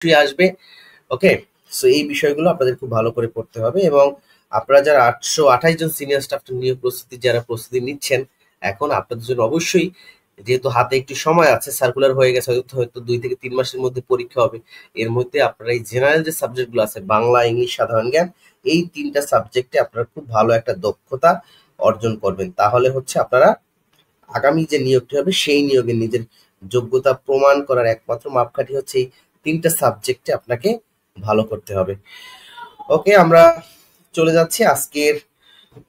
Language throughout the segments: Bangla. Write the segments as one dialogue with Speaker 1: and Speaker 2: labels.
Speaker 1: আসবে। ওকে, সো এই বিষয়গুলো আপনাদের খুব ভালো করে পড়তে হবে। এবং আপনারা যারা 828 জন সিনিয়র স্টাফ নিয়োগ যারা প্রস্তুতি নিচ্ছেন, এখন আপনাদের জন্য অবশ্যই, যেহেতু হাতে একটু সময় আছে, সার্কুলার হয়ে গেছে, হয়তো 2 থেকে 3 মাসের মধ্যে পরীক্ষা হবে। এর মধ্যে আপনারা এই জেনারেল যে সাবজেক্টগুলো আছে, বাংলা, ইংলিশ, সাধারণ জ্ঞান, এই 3টা সাবজেক্টে আপনারা খুব ভালো একটা দক্ষতা অর্জন করবেন। তাহলে হচ্ছে আপনারা আগামী যে নিয়োগটি হবে সেই নিয়োগে নিজের যোগ্যতা প্রমাণ করার একমাত্র মাপকাঠি হচ্ছে এই 3টা সাবজেক্টে আপনাকে ভালো করতে হবে। ওকে, আমরা চলে যাচ্ছি আজকের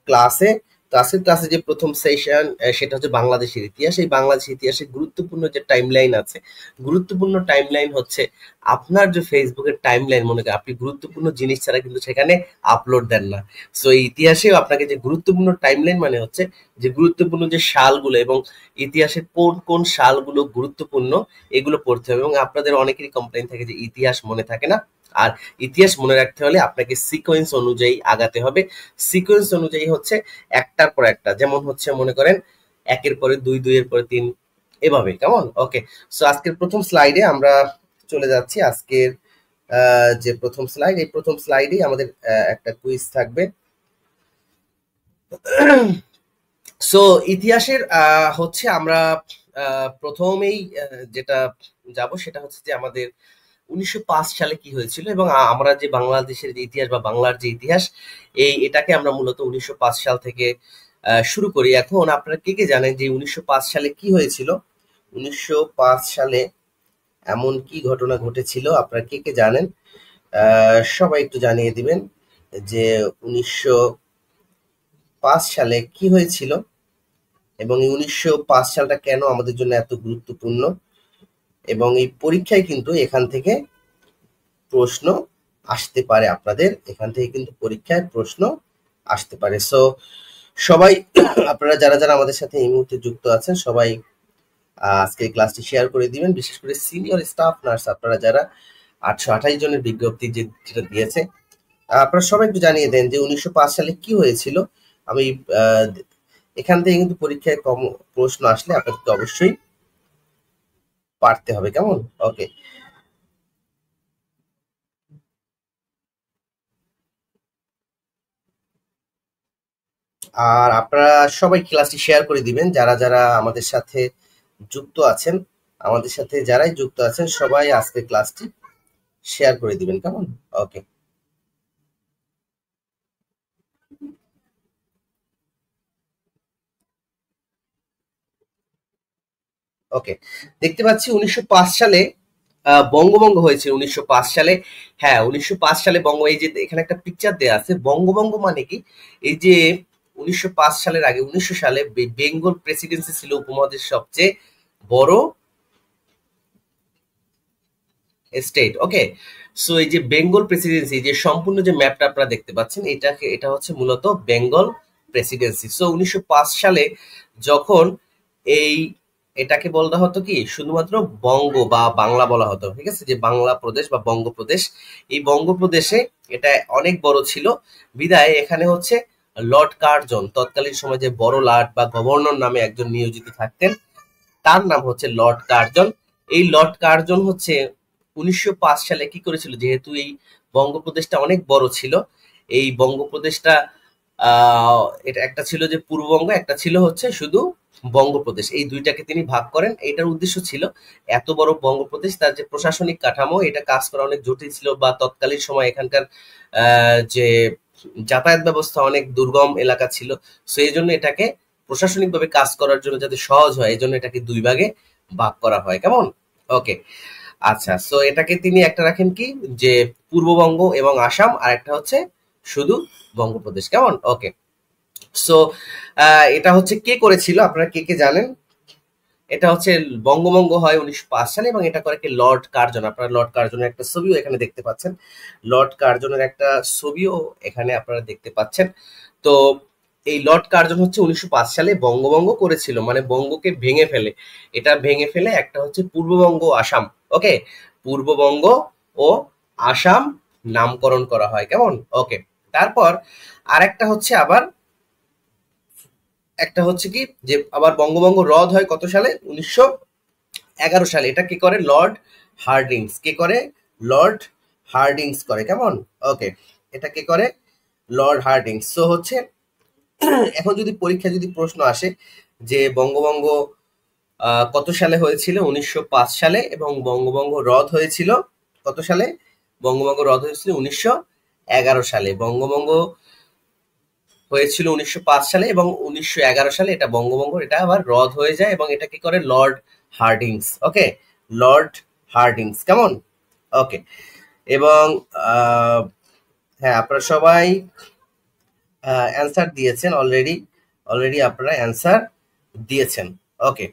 Speaker 1: ক্লাসে। তো আজকের ক্লাসে যে প্রথম সেশন, সেটা হচ্ছে বাংলাদেশের ইতিহাস। এই বাংলাদেশের ইতিহাসে গুরুত্বপূর্ণ যে টাইমলাইন আছে, গুরুত্বপূর্ণ টাইমলাইন হচ্ছে আপনার যে ফেসবুকের টাইমলাইন, মনে করেন আপনি গুরুত্বপূর্ণ জিনিস ছাড়া কিন্তু সেখানে আপলোড দেন না। সো এই ইতিহাসেও আপনাকে যে গুরুত্বপূর্ণ টাইমলাইন মানে হচ্ছে যে গুরুত্বপূর্ণ যে সালগুলো এবং ইতিহাসের কোন কোন সালগুলো গুরুত্বপূর্ণ, এগুলো পড়তে হবে। এবং আপনাদের অনেকেরই কমপ্লেইন থাকে যে ইতিহাস মনে থাকে না। আর ইতিহাস মনে রাখতে হলে আপনাকে সিকোয়েন্স অনুযায়ী আগাতে হবে। সিকোয়েন্স অনুযায়ী হচ্ছে একটার পর একটা, যেমন হচ্ছে মনে করেন 1-এর পরে 2, 2-এর পরে 3, এভাবে। কেমন? ওকে, সো আজকের প্রথম স্লাইডে আমরা চলে যাচ্ছি। আজকের যে প্রথম স্লাইড, এই প্রথম স্লাইডেই আমাদের একটা কুইজ থাকবে। সো ইতিহাসের হচ্ছে আমরা প্রথমেই যেটা যাব সেটা হচ্ছে যে আমাদের 1905 সালে কি হয়েছিল, এবং আমরা যে বাংলাদেশের যে ইতিহাস বা বাংলার যে ইতিহাস, এটাকে আমরা মূলত 1905 সাল থেকে শুরু করি। এখন আপনারা কে কে জানেন যে 1905 সালে কি হয়েছিল? 1905 সালে এমন কি ঘটনা ঘটেছিল, আপনারা কে কে জানেন? সবাই একটু জানিয়ে দিবেন যে 1905 সালে কি হয়েছিল এবং এই 1905 সালটা কেন আমাদের জন্য এত গুরুত্বপূর্ণ। এবং এই পরীক্ষায় কিন্তু এখান থেকে প্রশ্ন আসতে পারে, আপনাদের এখান থেকে কিন্তু পরীক্ষায় প্রশ্ন আসতে পারে। সো সবাই আপনারা যারা যারা আমাদের সাথে এই মুহূর্তে যুক্ত আছেন, সবাই আজকে ক্লাসটি শেয়ার করে দিবেন। বিশেষ করে সিনিয়র স্টাফ নার্স আপনারা যারা 828 জনের বিজ্ঞপ্তি যেটা দিয়েছে, আপনারা সবাই একটু জানিয়ে দেন যে 1905 সালে কি হয়েছিল। আমি এখান থেকে কিন্তু পরীক্ষায় কম প্রশ্ন আসলে আপনাদেরকে অবশ্যই পারতে হবে। কেমন? ওকে, আর আপনারা সবাই ক্লাসটি শেয়ার করে দিবেন। যারা যারা আমাদের সাথে যুক্ত আছেন, আমাদের সাথে যারাই যুক্ত আছেন, সবাই আজকে ক্লাসটি শেয়ার করে দিবেন। কেমন? ওকে, ওকে, দেখতে পাচ্ছি 1905 সালে বঙ্গভঙ্গ হয়েছে 1905 সালে। হ্যাঁ, 1905 সালে এই যে এখানে একটা পিকচার দেয়া আছে। বঙ্গভঙ্গ মানে কি? এই যে 1905 সালের আগে 1900 সালে বেঙ্গল প্রেসিডেন্সি ছিল উপমহাদেশের সবচেয়ে বড় স্টেট। ওকে, সো এই যে বেঙ্গল প্রেসিডেন্সি, যে সম্পূর্ণ যে ম্যাপটা আপনারা দেখতে পাচ্ছেন, এটা হচ্ছে মূলত বেঙ্গল প্রেসিডেন্সি। সো 1905 সালে যখন এই এটাকে বলা হতো কি, শুধুমাত্র বঙ্গ বা বাংলা বলা হতো, ঠিক আছে, যে বাংলা প্রদেশ বা বঙ্গপ্রদেশ। এই বঙ্গপ্রদেশে এটা অনেক বড় ছিল, বিদায় এখানে হচ্ছে লর্ড কার্জন, তৎকালীন সময় যে বড় লাট বা গভর্নর নামে একজন নিয়োজিত থাকতেন, তার নাম হচ্ছে লর্ড কার্জন। এই লর্ড কার্জন হচ্ছে 1905 সালে কি করেছিল, যেহেতু এই বঙ্গপ্রদেশটা অনেক বড় ছিল, এই বঙ্গপ্রদেশটা এটা একটা ছিল যে পূর্ববঙ্গ, একটা ছিল হচ্ছে শুধু বঙ্গপ্রদেশ, এই দুইটাকে তিনি ভাগ করেন। এটার উদ্দেশ্য ছিল এত বড় বঙ্গপ্রদেশ, তার যে প্রশাসনিক কাঠামো, এটা কাজ করা অনেক জটিল ছিল, বা তৎকালীন সময় এখানকার যে যাতায়াত ব্যবস্থা অনেক দুর্গম এলাকা ছিল। সো এই জন্য এটাকে প্রশাসনিকভাবে কাজ করার জন্য যাতে সহজ হয়, এই জন্য এটাকে 2 ভাগে ভাগ করা হয়। কেমন? ওকে, আচ্ছা, সো এটাকে তিনি একটা রাখেন কি, যে পূর্ববঙ্গ এবং আসাম, আর একটা হচ্ছে শুধু বঙ্গপ্রদেশ। কেমন? ওকে, সো এটা হচ্ছে কে করেছিল, আপনারা কে কে জানেন? এটা হচ্ছে বঙ্গভঙ্গ হয় 1905 সালে, এবং এটা করে কি লর্ড কার্জন। আপনারা লর্ড কার্জনের একটা ছবিও এখানে দেখতে পাচ্ছেন, লর্ড কার্জনের একটা ছবিও এখানে আপনারা দেখতে পাচ্ছেন। তো এই লর্ড কার্জন হচ্ছে 1905 সালে বঙ্গভঙ্গ করেছিল, মানে বঙ্গকে ভেঙে ফেলে, এটা ভেঙে ফেলে একটা হচ্ছে পূর্ববঙ্গ আসাম। ওকে, পূর্ববঙ্গ ও আসাম নামকরণ করা হয়। কেমন? ওকে, তারপর আরেকটা হচ্ছে আবার একটা হচ্ছে কি, যে আবার বঙ্গভঙ্গ রদ হয় কত সালে? 1911 সালে। এটা কে করে? Lord Hardings. কে করে? লর্ড হার্ডিংস করে, কেমন? ওকে, এটা কে করে? Lord Hardings. সো হচ্ছে এখন যদি পরীক্ষায় যদি প্রশ্ন আসে যে বঙ্গভঙ্গ কত সালে হয়েছিল? 1905 সালে। এবং বঙ্গভঙ্গ রদ হয়েছিল কত সালে? বঙ্গভঙ্গ রদ হয়েছিল 1911 সালে। বঙ্গভঙ্গ হয়েছিল 1905 সালে এবং 1911 সালে এটা বঙ্গভঙ্গ এটা আবার রদ হয়ে যায় এবং এটা কি করে? Lord Hardings. Okay, Lord Hardings, কেমন? ওকে, এবং হ্যাঁ, আপনারা সবাই অ্যান্সার দিয়েছেন অলরেডি আপনারা অ্যান্সার দিয়েছেন। ওকে,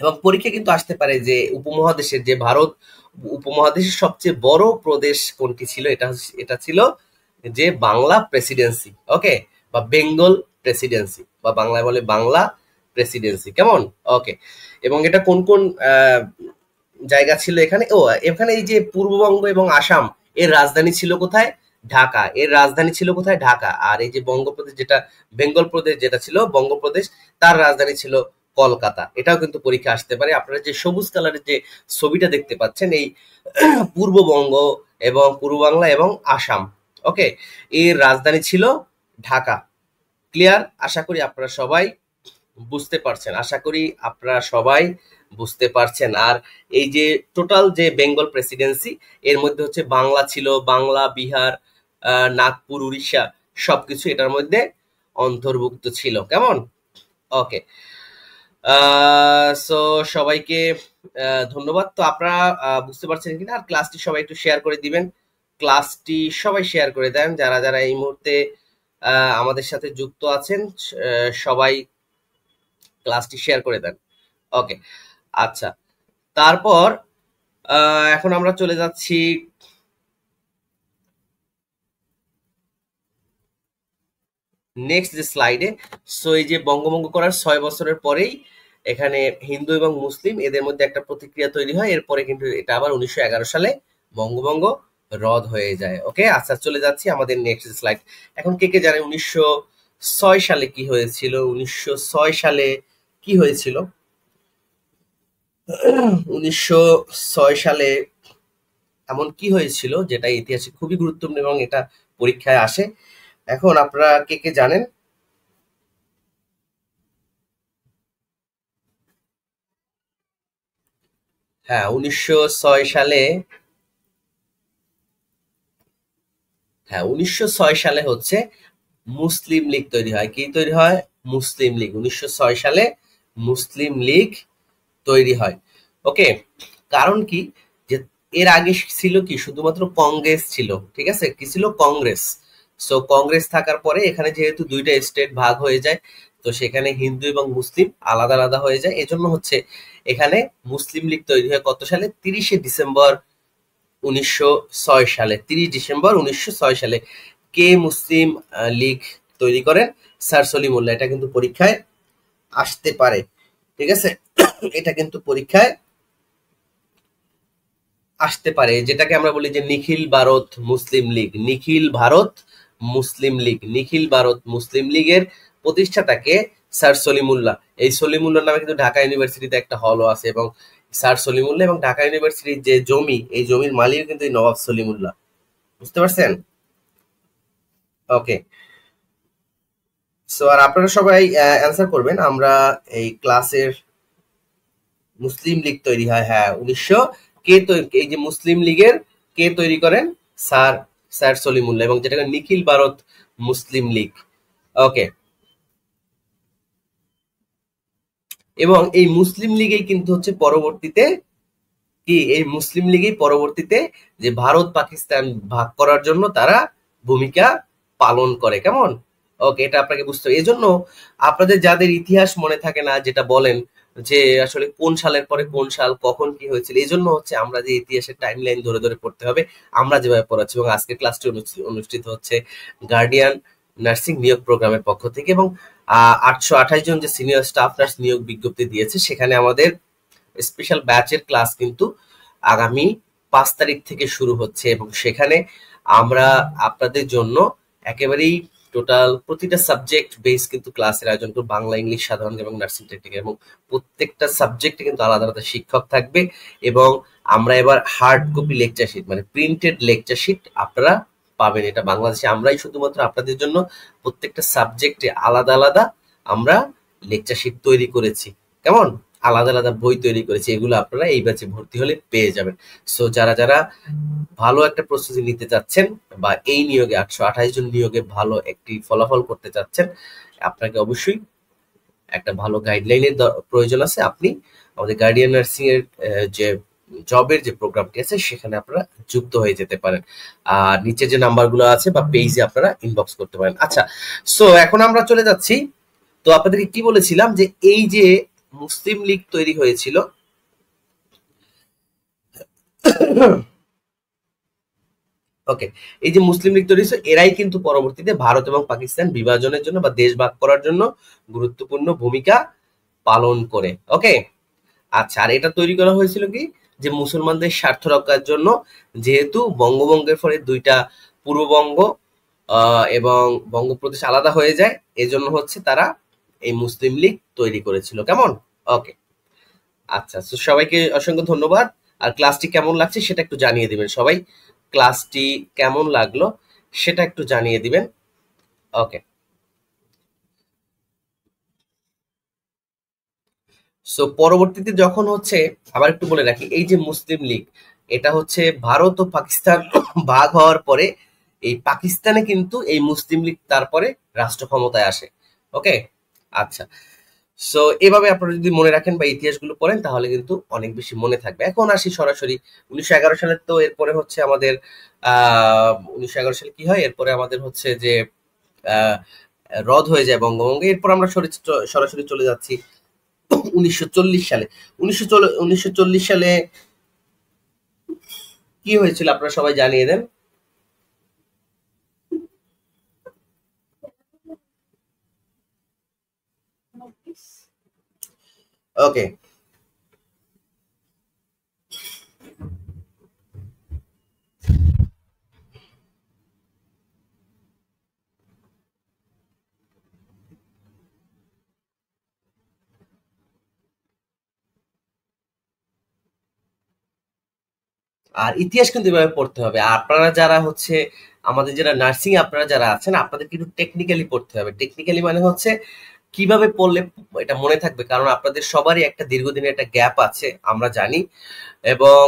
Speaker 1: এবং পরীক্ষা কিন্তু আসতে পারে যে উপমহাদেশের যে ভারত উপমহাদেশের সবচেয়ে বড় প্রদেশ কোনটি ছিল? এটা ছিল যে বাংলা প্রেসিডেন্সি। ওকে, বা বেঙ্গল প্রেসিডেন্সি, বা বাংলায় বলে বাংলা প্রেসিডেন্সি, কেমন? ওকে, এবং এটা কোন কোন জায়গা ছিল এখানে? এখানে এই যে পূর্ববঙ্গ এবং আসাম এর রাজধানী ছিল কোথায়? ঢাকা। এর রাজধানী ছিল কোথায়? ঢাকা। আর এই যে বঙ্গপ্রদেশ যেটা বেঙ্গল প্রদেশ যেটা ছিল বঙ্গপ্রদেশ, তার রাজধানী ছিল কলকাতা। এটাও কিন্তু পরীক্ষা আসতে পারে। আপনারা যে সবুজ কালারের যে ছবিটা দেখতে পাচ্ছেন, এই পূর্ববঙ্গ এবং পূর্ব বাংলা এবং আসাম, ওকে, এর রাজধানী ছিল ঢাকা। ক্লিয়ার? আশা করি আপনারা সবাই বুঝতে পারছেন। আর এই যে টোটাল যে বেঙ্গল প্রেসিডেন্সি, এর মধ্যে হচ্ছে বাংলা ছিল, বাংলা, বিহার, নাগপুর, উড়িষ্যা সবকিছু এটার মধ্যে অন্তর্ভুক্ত ছিল, কেমন? ওকে, সো সবাইকে ধন্যবাদ। তো আপনারা বুঝতে পারছেন কিনা? আর ক্লাসটি সবাই একটু শেয়ার করে দিবেন। ক্লাসটি সবাই শেয়ার করে দেন, যারা যারা এই মুহূর্তে আমাদের সাথে যুক্ত আছেন সবাই ক্লাসটি শেয়ার করে দেন। ওকে, আচ্ছা, তারপর এখন আমরা চলে যাচ্ছি নেক্সট যে স্লাইডে। সো এই যে বঙ্গভঙ্গ করার 6 বছরের পরেই এখানে হিন্দু এবং মুসলিম এদের মধ্যে একটা প্রতিক্রিয়া তৈরি হয়। এরপরে কিন্তু এটা আবার 1911 সালে বঙ্গভঙ্গ রদ হয়ে যায়। ওকে, আচ্ছা, চলে যাচ্ছি আমাদের নেক্সট স্লাইড। এখন কে কে জানে 1906 সালে কি হয়েছিল? 1906 সালে কি হয়েছিল? 1906 সালে এমন কি হয়েছিল যেটা ইতিহাসে খুবই গুরুত্বপূর্ণ এবং এটা পরীক্ষায় আসে? এখন আপনারা কে কে জানেন? হ্যাঁ, 1906 সালে, হ্যাঁ 1906 সালে হচ্ছে মুসলিম লীগ তৈরি হয়। কি তৈরি হয়? মুসলিম লীগ। 1906 সালে মুসলিম লীগ তৈরি হয়। ওকে, কারণ কি? যে এর আগে ছিল কি? শুধুমাত্র কংগ্রেস ছিল। ঠিক আছে, কি ছিল? কংগ্রেস। সো কংগ্রেস থাকার পরে এখানে যেহেতু দুইটা স্টেট ভাগ হয়ে যায়, তো সেখানে হিন্দু এবং মুসলিম আলাদা আলাদা হয়ে যায়। এজন্য হচ্ছে এখানে মুসলিম লীগ তৈরি হয় কত সালে? 30শে ডিসেম্বর 1906 সালে। 30 ডিসেম্বর 1906 সালে কে মুসলিম লীগ তৈরি করেন? স্যার সলিমুল্লাহ। এটা কিন্তু পরীক্ষায় আসতে পারে। ঠিক আছে, এটা কিন্তু পরীক্ষায় আসতে পারে, যেটাকে আমরা বলি যে নিখিল ভারত মুসলিম লীগ। নিখিল ভারত মুসলিম লীগ, নিখিল ভারত মুসলিম লীগের প্রতিষ্ঠাতাকে স্যার সলিমুল্লাহ। এই সলিমুল্লাহ নামে কিন্তু ঢাকা ইউনিভার্সিটিতে একটা হলও আছে। এবং স্যার সলিমুল্লাহ এবং ঢাকা ইউনিভার্সিটির যে জমি, এই জমির মালিক কিন্তু এই নবাব সলিমুল্লাহ। বুঝতে পারছেন? ওকে, সো আর আপনারা সবাই অ্যান্সার করবেন। আমরা এই ক্লাসের মুসলিম লীগ তৈরি হয়, হ্যাঁ 1900 কে তৈরি? এই যে মুসলিম লীগের কে তৈরি করেন? স্যার স্যার সলিমুল্লাহ, এবং যেটাকে নিখিল ভারত মুসলিম লীগ। ওকে, এবং এই মুসলিম লীগেই কিন্তু হচ্ছে পরবর্তীতে কি? এই মুসলিম লীগেই পরবর্তীতে যে ভারত পাকিস্তান ভাগ করার জন্য তারা ভূমিকা পালন করে, কেমন? ওকে, এটা আপনাকে বুঝতে হবে। এজন্য আপনাদের যাদের ইতিহাস মনে থাকে না, যেটা বলেন যে আসলে কোন সালের পরে কোন সাল কখন কি হয়েছিল, এই জন্য হচ্ছে আমরা যে ইতিহাসের টাইম লাইন ধরে ধরে পড়তে হবে, আমরা যেভাবে পড়াচ্ছি। এবং আজকের ক্লাসটি অনুষ্ঠিত হচ্ছে গার্ডিয়ান নার্সিং নিয়োগ প্রোগ্রামের পক্ষ থেকে, এবং 828 জন যে সিনিয়র স্টাফ নার্স নিয়োগ বিজ্ঞপ্তি দিয়েছে, সেখানে আমাদের স্পেশাল ব্যাচের ক্লাস কিন্তু আগামী 5 তারিখ থেকে শুরু হচ্ছে। এবং সেখানে আমরা আপনাদের জন্য একেবারেই টোটাল প্রতিটা সাবজেক্ট বেস কিন্তু ক্লাসের আয়োজন করব। বাংলা, ইংলিশ, সাধারণ এবং নার্সিং টেকনিক, এবং প্রত্যেকটা সাবজেক্টে কিন্তু আলাদা আলাদা শিক্ষক থাকবে। এবং আমরা এবার হার্ড কপি লেকচার শিট মানে প্রিন্টেড লেকচার শিট আপনারা পাবেন। এটা বাংলাদেশে আমরাই শুধুমাত্র আপনাদের জন্য প্রত্যেকটা সাবজেক্টে আলাদা আলাদা আমরা লেকচার শিট তৈরি করেছি, কেমন আলাদা আলাদা বই তৈরি করেছি, এগুলো আপনারা এই ব্যাচে ভর্তি হলে পেয়ে যাবেন। সো যারা যারা ভালো একটা প্রস্তুতি নিতে চাচ্ছেন বা এই নিয়োগে 828 জন নিয়োগে ভালো একটি ফলাফল করতে চাচ্ছেন, আপনাকে অবশ্যই একটা ভালো গাইডলাইনের প্রয়োজন আছে। আপনি আমাদের গার্ডিয়ান নার্সিং এর যে জবের যে প্রোগ্রামটি আছে সেখানে আপনারা যুক্ত হয়ে যেতে পারেন। আর নিচে যে নাম্বারগুলো আছে বা পেজে আপনারা ইনবক্স করতে পারেন। আচ্ছা, সো এখন আমরা চলে যাচ্ছি। তো আপনাদেরকে কি বলেছিলাম যে এই যে মুসলিম লীগ তৈরি হয়েছিল, ওকে, এই যে মুসলিম লীগ তৈরি হয়েছে এরাই কিন্তু পরবর্তীতে ভারত এবং পাকিস্তান বিভাজনের জন্য বা দেশ ভাগ করার জন্য গুরুত্বপূর্ণ ভূমিকা পালন করে। ওকে, আচ্ছা, আর এটা তৈরি করা হয়েছিল কি যে মুসলমানদের স্বার্থ রক্ষার জন্য, যেহেতু বঙ্গভঙ্গের ফলে দুইটা পূর্ববঙ্গ এবং বঙ্গপ্রদেশ আলাদা হয়ে যায়, এজন্য হচ্ছে তারা এই মুসলিম লীগ তৈরি করেছিল, কেমন। ওকে, আচ্ছা, তো সবাইকে অসংখ্য ধন্যবাদ। আর ক্লাসটি কেমন লাগছে সেটা একটু জানিয়ে দিবেন সবাই। ক্লাসটি কেমন লাগলো সেটা একটু জানিয়ে দিবেন। ওকে, সো পরবর্তীতে যখন হচ্ছে, আবার একটু বলে রাখি, এই যে মুসলিম লীগ এটা হচ্ছে ভারত ও পাকিস্তান ভাগ হওয়ার পরে এই পাকিস্তানে কিন্তু এই মুসলিম লীগ তারপরে রাষ্ট্র ক্ষমতায় আসে। ওকে, আচ্ছা, সো এভাবে আপনারা যদি মনে রাখেন বা ইতিহাসগুলো পড়েন তাহলে কিন্তু অনেক বেশি মনে থাকবে। এখন আসি সরাসরি 1911 সালে। তো এরপরে হচ্ছে আমাদের 1911 সালে কি হয়, এরপরে আমাদের হচ্ছে যে আহ রদ হয়ে যায় বঙ্গভঙ্গ। এরপর আমরা সরাসরি চলে যাচ্ছি 1940 সালে। 1940 সালে কি হয়েছিল আপনারা সবাই জানিয়ে দেন। ওকে, আর ইতিহাস কিন্তু এভাবে পড়তে হবে। আর আপনারা যারা হচ্ছে আমাদের যারা নার্সিং আপনারা যারা আছেন আপনাদের কিন্তু টেকনিক্যালি পড়তে হবে। টেকনিক্যালি মানে হচ্ছে কিভাবে পড়লে এটা মনে থাকবে, কারণ আপনাদের সবারই একটা দীর্ঘদিনের একটা গ্যাপ আছে আমরা জানি। এবং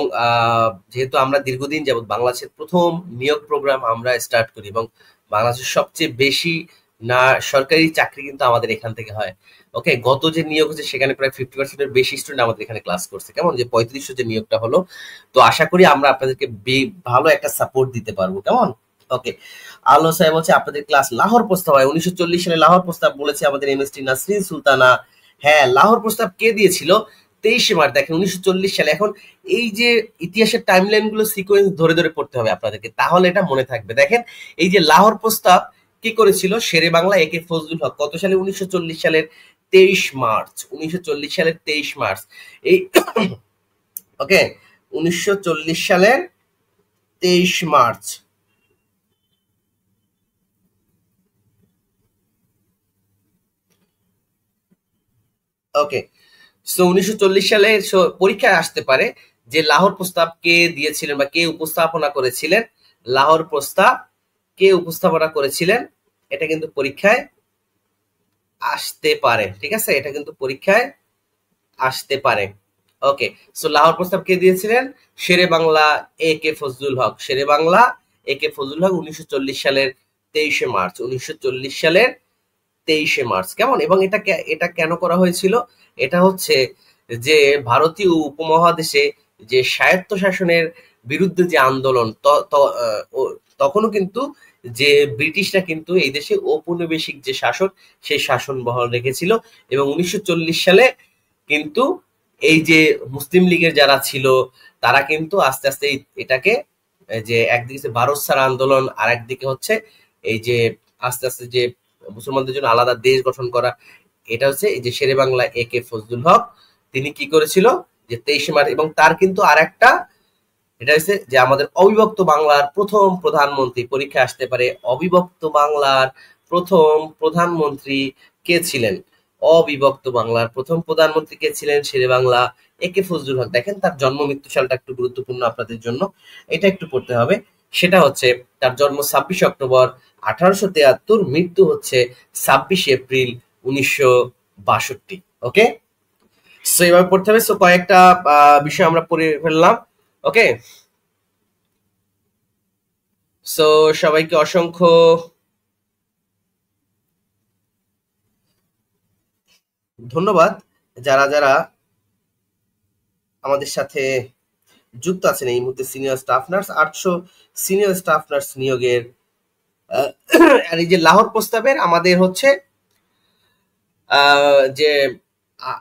Speaker 1: যেহেতু আমরা দীর্ঘদিন যাবত বাংলাদেশের প্রথম নিয়োগ প্রোগ্রাম আমরা স্টার্ট করি এবং বাংলাদেশের সবচেয়ে বেশি না সরকারি চাকরি কিন্তু আমাদের এখান থেকে হয়। ওকে, গত যে নিয়োগ হচ্ছে সেখানে প্রায় 50% বেশি স্টুডেন্ট আমাদের এখানে ক্লাস করছে, কেমন যে 3500 যে নিয়োগটা হলো। তো আশা করি আমরা আপনাদেরকে ভালো একটা সাপোর্ট দিতে পারবো, কেমন। ওকে, আলো সাহেব বলছে আপনাদের ক্লাস লাহোর প্রস্তাব হয় 1940 সালে। লাহোর প্রস্তাব বলেছে আমাদের এমএসটি নাসরিন সুলতানা। হ্যাঁ, লাহোর প্রস্তাব কে দিয়েছিল? 23 মার্চ। দেখেন 1940 সালে। এখন এই যে ইতিহাসের টাইমলাইন গুলো সিকোয়েন্স ধরে ধরে পড়তে হবে আপনাদেরকে, তাহলে এটা মনে থাকবে। দেখেন এই যে লাহোর প্রস্তাব কি করেছিল শেরে বাংলা একে ফজলুল হক কত সালে? 1940 সালের 23 মার্চ। 1940 সালের 23 মার্চ এই ওকে, 1940 সালের 23 মার্চ। ওকে, সো 1940 সালে পরীক্ষায় আসতে পারে যে লাহোর প্রস্তাব কে দিয়েছিলেন বা কে উপস্থাপনা করেছিলেন। লাহোর প্রস্তাব কে উপস্থাপনা করেছিলেন এটা কিন্তু পরীক্ষায় আসতে পারে, ঠিক আছে, এটা কিন্তু পরীক্ষায় আসতে পারে। ওকে, সো লাহোর প্রস্তাব কে দিয়েছিলেন? শেরে বাংলা এ কে ফজলুল হক। শেরে বাংলা এ কে ফজলুল হক 1940 সালের 23 মার্চ। 1940 সালের 23 মার্চ, কেমন। এবং এটা কেন করা হয়েছিল? এটা হচ্ছে যে ভারতীয় উপমহাদেশে যে স্বায়ত্তশাসনের বিরুদ্ধে যে আন্দোলন, তখনও কিন্তু যে ব্রিটিশরা কিন্তু এই দেশে ঔপনিবেশিক যে শাসক সেই শাসন বহাল রেখেছিল। এবং 1940 সালে কিন্তু এই যে মুসলিম লীগের যারা ছিল তারা কিন্তু আস্তে আস্তে এটাকে যে একদিকে ভারত ছাড় আন্দোলন আর একদিকে হচ্ছে এই যে আস্তে আস্তে যে মুসলমানদের জন্য আলাদা দেশ গঠন করা, এটা হচ্ছে এই যে শেরে বাংলা এ কে ফজলুল হক তিনি কি করেছিল যে 23 মার্চ। এবং তার কিন্তু আর একটা এটা হচ্ছে যে আমাদের অবিভক্ত বাংলার প্রথম প্রধানমন্ত্রী, পরীক্ষা আসতে পারে অবিভক্ত বাংলার প্রথম প্রধানমন্ত্রী কে ছিলেন? অবিভক্ত বাংলার প্রথম প্রধানমন্ত্রী কে ছিলেন? শেরে বাংলা একে ফজলুল হক। দেখেন তার জন্ম মৃত্যু সালটা একটু গুরুত্বপূর্ণ আপনাদের জন্য, এটা একটু পড়তে হবে। সেটা হচ্ছে তার জন্ম 26 অক্টোবর 1873, মৃত্যু হচ্ছে 26 এপ্রিল 1962। ওকে, সো এভাবে পড়তে হবে। সো কয়েকটা বিষয় আমরা পড়ে ফেললাম। ওকে, সো সবাইকে অসংখ্য ধন্যবাদ যারা যারা আমাদের সাথে যুক্ত আছেন এই মুহূর্তে। Senior staff nurse 800 senior staff nurse নিয়োগের আর এই যে লাহোর প্রস্তাবের আমাদের হচ্ছে যে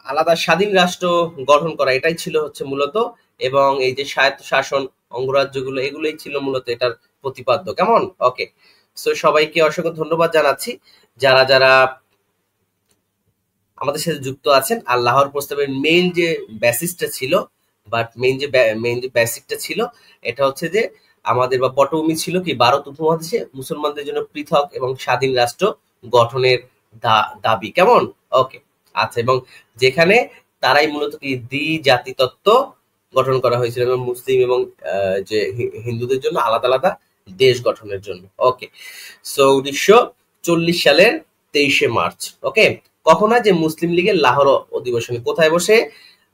Speaker 1: আলাদা স্বাধীন রাষ্ট্র গঠন করা, এটাই ছিল হচ্ছে মূলত, এবং এই যে স্বায়ত্ত শাসন অঙ্গরাজ্যগুলো, এগুলোই ছিল মূলত এটার প্রতিপাদ্য। কেমন? ওকে, সো সবাইকে অসংখ্য ধন্যবাদ জানাচ্ছি যারা যারা আমাদের সাথে যুক্ত আছেন। আর লাহোর প্রস্তাবের মেইন যে বেসিসটা ছিল, বাট মেইন যে বেসিকটা ছিল, এটা হচ্ছে যে আমাদের বা পটভূমি ছিল কি ভারত উপমহাদেশে মুসলমানদের জন্য পৃথক এবং স্বাধীন রাষ্ট্র গঠনের দাবি। কেমন? ওকে, আচ্ছা, এবং যেখানে তারাই মূলত কি দ্বি-জাতি তত্ত্ব গঠন করা হয়েছিল, এবং মুসলিম এবং যে হিন্দুদের জন্য আলাদা আলাদা দেশ গঠনের জন্য। ওকে, সো 1940 সালের 23শে মার্চ। ওকে, কখন হয়? যে মুসলিম লীগের লাহোর অধিবেশনে। কোথায় বসে?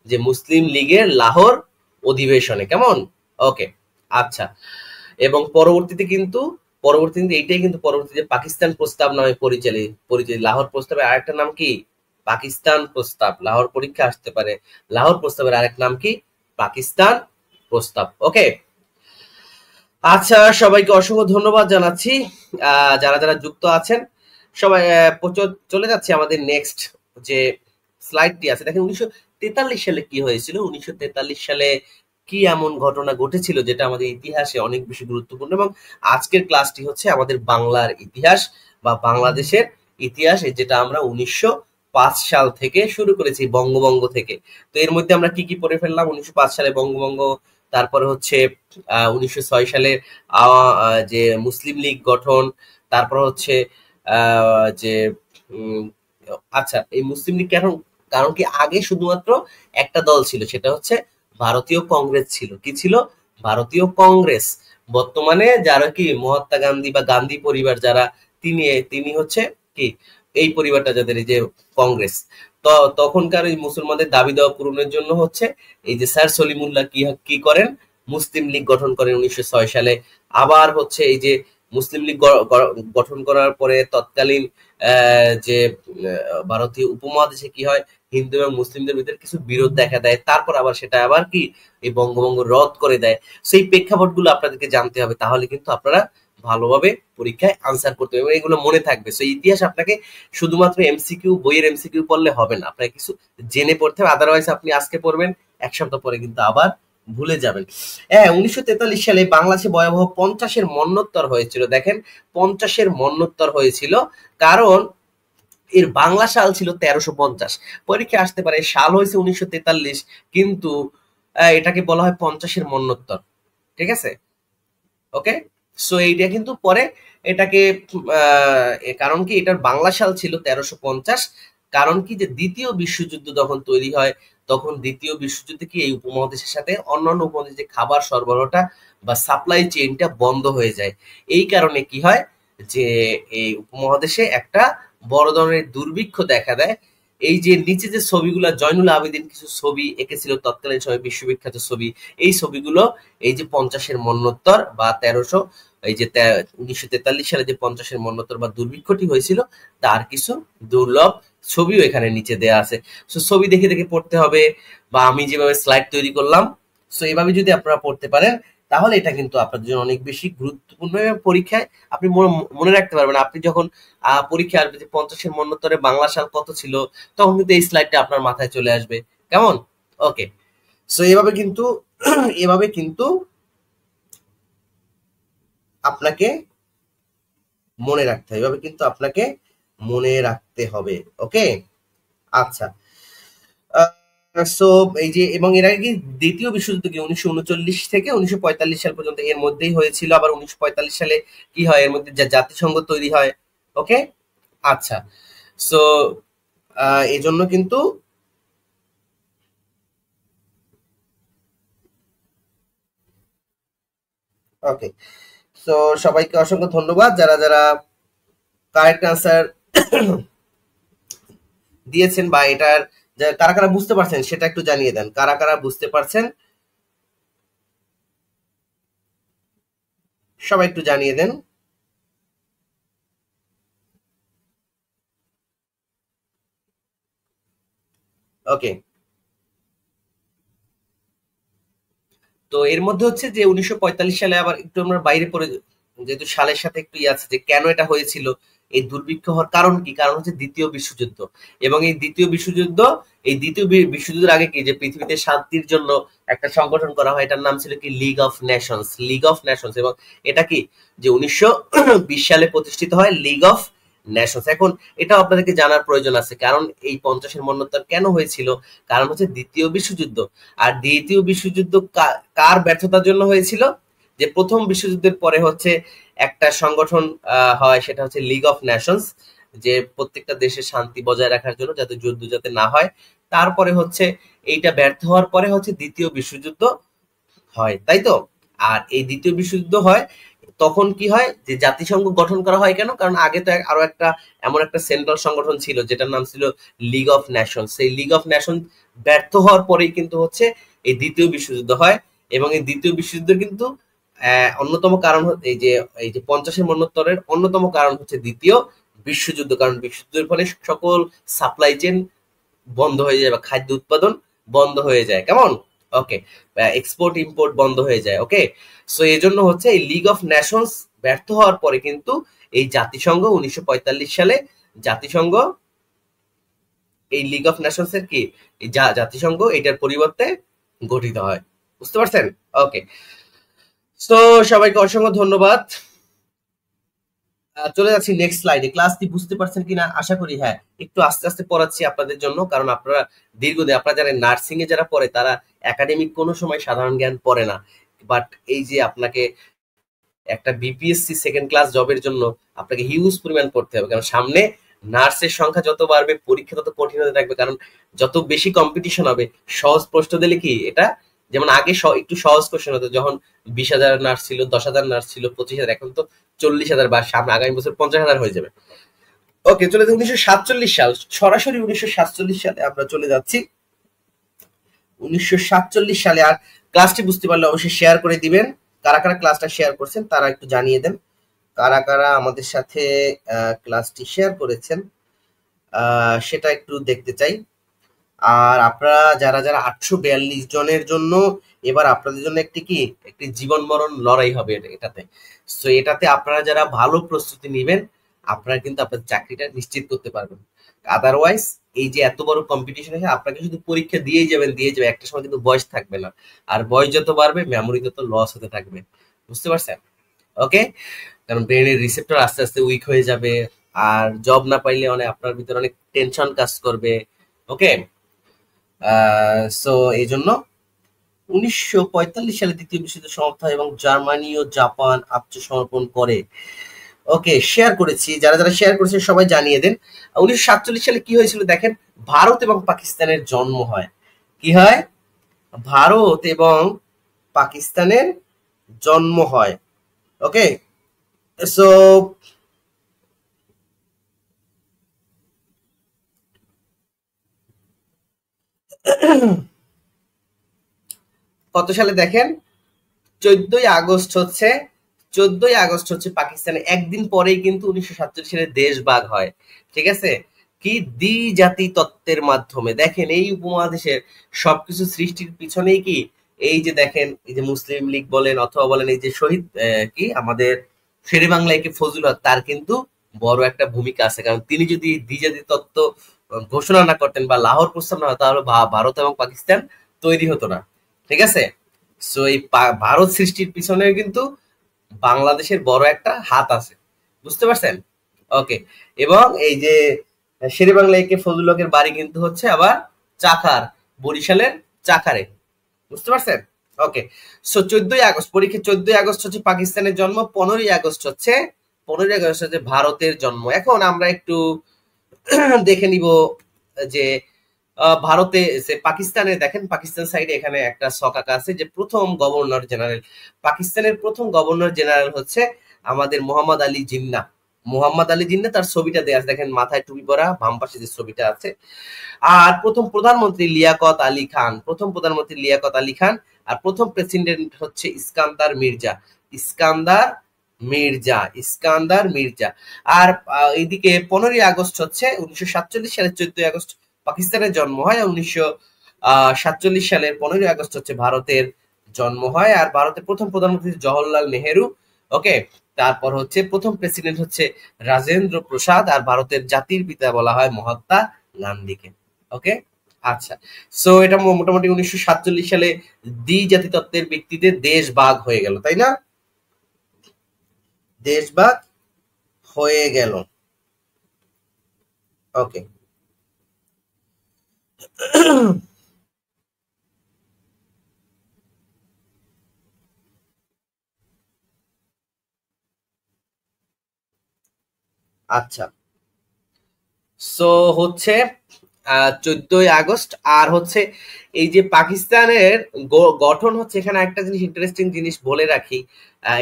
Speaker 1: যে মুসলিম লীগের লাহোর অধিবেশনে। কেমন? ওকে, আচ্ছা, এবং পরবর্তীতে এইটাই কিন্তু পরবর্তীতে পাকিস্তান প্রস্তাব নামে পরিচিত। লাহোর প্রস্তাবের আরেকটা নাম কি? পাকিস্তান প্রস্তাব। লাহোর পরীক্ষা আসতে পারে। লাহোর প্রস্তাবের আরেক নাম কি? পাকিস্তান প্রস্তাব। ওকে, আচ্ছা, সবাইকে অসংখ্য ধন্যবাদ জানাচ্ছি যারা যারা যুক্ত আছেন। সবাই চলে যাচ্ছে আমাদের নেক্সট যে স্লাইডটি আছে। দেখেন 1943 সালে কি হয়েছিল। 1943 সালে কি এমন ঘটনা ঘটেছিল যেটা আমাদের ইতিহাসে অনেক বেশি গুরুত্বপূর্ণ, এবং আজকের ক্লাসটি হচ্ছে আমাদের বাংলার ইতিহাস বা বাংলাদেশের ইতিহাস, যেটা আমরা 1905 সাল থেকে শুরু করেছি, বঙ্গভঙ্গ থেকে। তো এর মধ্যে আমরা কি কি পড়ে ফেললাম? 1905 সালে বঙ্গভঙ্গ, তারপরে হচ্ছে 1906 সালে যে মুসলিম লীগ গঠন, তারপর হচ্ছে যে আচ্ছা, এই মুসলিম লীগ কেন? কারণ কি আগে শুধুমাত্র একটা দল ছিল, সেটা হচ্ছে ভারতীয় কংগ্রেস ছিল। কি ছিল? ভারতীয় কংগ্রেস। বর্তমানে যারা কি মহাত্মা গান্ধী বা গান্ধী পরিবার যারা, তিনি হচ্ছে কি এই পরিবারটা, যাদের এই যে কংগ্রেস। তো তখনকার এই মুসলমানদের দাবি দেওয়া পূরণের জন্য হচ্ছে এই যে স্যার সলিমুল্লাহ কি করেন? মুসলিম লীগ গঠন করেন 1906 সালে। আবার হচ্ছে এই যে মুসলিম লীগ গঠন করার পরে তৎকালীন যে ভারতীয় উপমহাদেশে কি হয়, হিন্দু এবং মুসলিমদের ভিতরে কিছু বিরোধ দেখা দেয়। তারপর আবার সেটা আবার কি এই বঙ্গভঙ্গ রদ করে দেয়। সেই প্রেক্ষাপটগুলো আপনাদেরকে জানতে হবে, তাহলে কিন্তু আপনারা ভালোভাবে পরীক্ষায় আনসার করতে হবে, এগুলো মনে থাকবে। সেই ইতিহাস আপনাকে শুধুমাত্র এমসিকিউ, বইয়ের এমসিকিউ পড়লে হবে না, আপনাকে কিছু জেনে পড়তে হবে। আদারওয়াইজ আপনি আজকে পড়বেন, এক সপ্তাহ পরে কিন্তু আবার ভুলে যাবেন। হ্যাঁ, 1943 সালে বাংলাদেশে ভয়াবহ 50-এর মন্বন্তর হয়েছিল। দেখেন, 50-এর মন্বন্তর হয়েছিল, কারণ এর বাংলা সাল ছিল 1350। পরীক্ষা আসতে পারে সাল হয়েছে 1943, কিন্তু এটাকে বলা হয় 50-এর মন্বন্তর। ঠিক আছে? ওকে, সো এইটা কিন্তু পরে এটাকে কারণ কি এটার বাংলা সাল ছিল 1350। কারণ কি যে দ্বিতীয় বিশ্বযুদ্ধ যখন তৈরি হয়, তখন দ্বিতীয় বিশ্বযুদ্ধে কি এই উপমহাদেশের সাথে অন্যান্য উপমহাদেশে খাবার সরবরাহটা বা সাপ্লাই চেইনটা বন্ধ হয়ে যায়। এই কারণে কি হয় যে এই উপমহাদেশে একটা বড় ধরনের দুর্ভিক্ষ দেখা দেয়। এই যে নিচে যে ছবিগুলো, জয়নুল আবেদিন কিছু ছবি এঁকেছিল তৎকালীন সময়, বিশ্ববিখ্যাত ছবি। এই ছবিগুলো এই যে 50-এর মন্বন্তর বা 1300, এই যে 1943 সালে যে 50-এর মন্বন্তর বা দুর্ভিক্ষটি হয়েছিল, তার কিছু দুর্লভ ছবিও এখানে নিচে দেয়া আছে। সো ছবি দেখে দেখে পড়তে হবে, বা আমি যেভাবে স্লাইড তৈরি করলাম, সো এইভাবে যদি আপনারা পড়তে পারেন, তাহলে এটা কিন্তু আপনাদের জন্য অনেক বেশি গুরুত্বপূর্ণ। পরীক্ষায় আপনি মনে রাখতে পারবেন। আপনি যখন পরীক্ষা আসবে যে 50-এর মন্বন্তরে বাংলা সাল কত ছিল, তখন কিন্তু এই স্লাইডটা আপনার মাথায় চলে আসবে। কেমন? ওকে, সো এভাবে কিন্তু আপনাকে মনে রাখতে হবে, এভাবে কিন্তু আপনাকে মনে রাখতে হবে। ওকে, আচ্ছা, সো এই যে, এবং এর আগে কি দ্বিতীয় বিশ্বযুদ্ধ কি 1939 থেকে 1945 সাল পর্যন্ত এর মধ্যেই হয়েছিল। আবার 1945 সালে কি হয়, এর মধ্যে জাতিসংঘ তৈরি হয়। ওকে, আচ্ছা, সো এই জন্য কিন্তু ওকে। সো সবাইকে অসংখ্য ধন্যবাদ যারা যারা কারেক্ট আনসার দিয়েছেন বা এটার কারা কারা বুঝতে পারছেন সেটা একটু জানিয়ে দেন। কারা কারা বুঝতে পারছেন সবাই একটু জানিয়ে দেন। ওকে, তো এর মধ্যে হচ্ছে যে 1945 সালে আবার একটু আমরা বাইরে পড়ে, যেহেতু সালের সাথে একটু আছে যে কেন এটা হয়েছিল, এই দুর্ভিক্ষ হওয়ার কারণ কি, কারণ হচ্ছে দ্বিতীয় বিশ্বযুদ্ধ। এবং এই দ্বিতীয় বিশ্বযুদ্ধ, এই দ্বিতীয় বিশ্বযুদ্ধের আগে কি যে পৃথিবীতে শান্তির জন্য একটা সংগঠন করা হয়, এটার নাম ছিল কি league of Nations, league of Nations. এবং এটা কি যে 1920 সালে প্রতিষ্ঠিত হয় লিগ অফ নেশনস। এখন এটা আপনাদেরকে জানার প্রয়োজন আছে, কারণ এই 50-এর মন্বন্তর কেন হয়েছিল, কারণ হচ্ছে দ্বিতীয় বিশ্বযুদ্ধ। আর দ্বিতীয় বিশ্বযুদ্ধ কার ব্যর্থতার জন্য হয়েছিল, যে প্রথম বিশ্বযুদ্ধের পরে হচ্ছে একটা সংগঠন হয়, সেটা হচ্ছে লিগ অফ নেশনস, যে প্রত্যেকটা দেশের শান্তি বজায় রাখার জন্য যাতে যুদ্ধ যাতে না হয়। তারপরে হচ্ছে এইটা ব্যর্থ হওয়ার পরে হচ্ছে দ্বিতীয় বিশ্বযুদ্ধ হয়, তাই তো। আর এই দ্বিতীয় বিশ্বযুদ্ধ হয় তখন কি হয় যে জাতিসংঘ গঠন করা হয় কেন, কারণ আগে তো আরো একটা এমন একটা সেন্ট্রাল সংগঠন ছিল যেটার নাম ছিল লিগ অফ নেশন। সেই লিগ অফ নেশন ব্যর্থ হওয়ার পরেই কিন্তু হচ্ছে এই দ্বিতীয় বিশ্বযুদ্ধ হয়। এবং এই দ্বিতীয় বিশ্বযুদ্ধের কিন্তু অন্যতম কারণ এই যে 50-এর মন্বন্তরের অন্যতম কারণ হচ্ছে দ্বিতীয় বিশ্বযুদ্ধ, কারণ বিশ্বযুদ্ধের ফলে সকল সাপ্লাই চেন বন্ধ হয়ে যায় বা খাদ্য উৎপাদন বন্ধ হয়ে যায়, কেমন, ওকে, এক্সপোর্ট ইম্পোর্ট বন্ধ হয়ে যায়, ওকে। সো এই জন্য হচ্ছে এই লিগ অফ নেশনস ব্যর্থ হওয়ার পরে কিন্তু এই জাতিসংঘ 1945 সালে জাতিসংঘ, এই লিগ অফ নেশনস এর কি জাতিসংঘ এটার পরিবর্তে গঠিত হয়, বুঝতে পারছেন, ওকে। তো সবাইকে অসংখ্য ধন্যবাদ। চলে যাচ্ছি নেক্সট স্লাইডে। ক্লাসটি বুঝতে পারছেন কিনা আশা করি হ্যাঁ, একটু আস্তে আস্তে পড়াচ্ছি আপনাদের জন্য, কারণ আপনারা দীর্ঘদিন আপনারা যারা নার্সিং এ যারা পড়ে তারা একাডেমিক কোনো সময় সাধারণ জ্ঞান পড়ে না, বাট এই যে আপনাকে একটা বিপিএসসি সেকেন্ড ক্লাস জবের জন্য আপনাকে হিউজ পরিমাণ পড়তে হবে, কারণ সামনে নার্সের সংখ্যা যত বাড়বে পরীক্ষা তত কঠিন হতে থাকবে, কারণ যত বেশি কম্পিটিশন হবে। সহজ প্রশ্ন দিলে কি এটা, যেমন আগে একটু সহজ কোশ্চেন হতো, যখন 20,000 নার্স ছিল, 10,000 নার্স ছিল, 25,000, এখন তো 40,000, বা সামনে আগামী বছর 50,000 হয়ে যাবে। ওকে, চলে যাচ্ছে 1947 সাল, সরাসরি 1947 সালে আমরা চলে যাচ্ছি। 1947 সালে, আর ক্লাসটি বুঝতে পারলে অবশ্যই শেয়ার করে দিবেন। কারা কারা ক্লাসটা শেয়ার করছেন তারা একটু জানিয়ে দেন, কারা কারা আমাদের সাথে ক্লাসটি শেয়ার করেছেন সেটা একটু দেখতে চাই। আর আপনারা যারা যারা 842 জনের জন্য এবার আপনাদের জন্য একটি জীবন মরণ লড়াই হবে এটাতে। সো এটাতে আপনারা যারা ভালো প্রস্তুতি নেবেন আপনারা কিন্তু আপনার চাকরিটা নিশ্চিত করতে পারবেন। আদারওয়াইজ এই যে এত বড় কম্পিটিশন আছে, আপনাকে শুধু পরীক্ষা দিয়েই যাবেন, একটা সময় কিন্তু বয়স থাকবে না। আর বয়স যত বাড়বে মেমোরি তত লস হতে থাকবে, বুঝতে পারছেন, ওকে। কারণ ব্রেনের রিসেপ্টর আস্তে আস্তে উইক হয়ে যাবে, আর জব না পাইলে আপনার ভিতরে অনেক টেনশন কাজ করবে, ওকে। সো এই জন্য 1945 সালে দ্বিতীয় বিশ্বযুদ্ধ সমাপ্ত হয় এবং জার্মানি ও জাপান আত্মসমর্পণ করে। ওকে, শেয়ার করেছি, যারা যারা শেয়ার করেছে সবাই জানিয়ে দেন। 1947 সালে কি হয়েছিল দেখেন, ভারত এবং পাকিস্তানের জন্ম হয়। কি হয়, ভারত এবং পাকিস্তানের জন্ম হয়, ওকে। সো কত সালে দেখেন, 14ই আগস্ট হচ্ছে পাকিস্তানে একদিন পরেই কিন্তু 1947 সালে দেশ ভাগ হয়, ঠিক আছে। কি দ্বিজাতি তত্ত্বের মাধ্যমে, দেখেন এই উপমহাদেশের সবকিছু সৃষ্টির পিছনেই কি, এই যে দেখেন এই যে মুসলিম লীগ বলেন অথবা বলেন এই যে শহীদ কি আমাদের শেরেবাংলা একে ফজল হক, তার কিন্তু বড় একটা ভূমিকা আছে, কারণ তিনি যদি দ্বিজাতি তত্ত্ব ঘোষণা না করতেন বা লাহোর প্রস্তাব না হতো, তাহলে ভারত এবং পাকিস্তান তৈরি হতো না, ঠিক আছে। সো এই ভারত সৃষ্টির পিছনে কিন্তু বাংলাদেশের বড় একটা হাত আছে, বুঝতে পারছেন, ওকে। এবং এই যে শেরেবাংলা একে ফজল হকের বাড়ি কিন্তু হচ্ছে আবার চাকার, বরিশালের চাকারে, বুঝতে পারছেন, ওকে। সো 14ই আগস্ট পরীক্ষা, 14ই আগস্ট হচ্ছে পাকিস্তানের জন্ম, 15ই আগস্ট হচ্ছে ভারতের জন্ম। এখন আমরা একটু দেখে নিব যে ভারতে পাকিস্তানে দেখেন, পাকিস্তান সাইডে এখানে একটা ছক আঁকা আছে যে প্রথম গভর্নর জেনারেল, পাকিস্তানের প্রথম গভর্নর জেনারেল হচ্ছে আমাদের মোহাম্মদ আলী জিন্নাহ। মোহাম্মদ আলী জিন্নাহ, তার ছবিটা দেয়া আছে দেখেন, মাথায় টুপি পরা, বাম পাশে যে ছবিটা আছে। আর প্রথম প্রধানমন্ত্রী লিয়াকত আলী খান, প্রথম প্রধানমন্ত্রী লিয়াকত আলী খান। আর প্রথম প্রেসিডেন্ট হচ্ছে ইস্কান্দার মির্জা, ইস্কান্দার মির্জা, ইস্কান্দার মির্জা। আর এইদিকে 15ই আগস্ট হচ্ছে 1947 সালের 14ই আগস্ট পাকিস্তানের জন্ম হয়। 1947 সালের 15ই আগস্ট হচ্ছে ভারতের জন্ম হয়। আর ভারতের প্রথম প্রধানমন্ত্রী জওহরলাল নেহেরু। ওকে, তারপর হচ্ছে প্রথম প্রেসিডেন্ট হচ্ছে রাজেন্দ্র প্রসাদ। আর ভারতের জাতির পিতা বলা হয় মহাত্মা গান্ধীকে। ওকে, আচ্ছা। সো এটা মোটামুটি 1947 সালে দ্বি-জাতি তত্ত্বের ভিত্তিতে দেশ ভাগ হয়ে গেল, তাই না? দেশ ভাগ হয়ে গেল। ওকে, আচ্ছা। সো হচ্ছে 14ই আগস্ট। আর হচ্ছে এই যে পাকিস্তানের গঠন হচ্ছে, এখানে একটা জিনিস ইন্টারেস্টিং জিনিস বলে রাখি,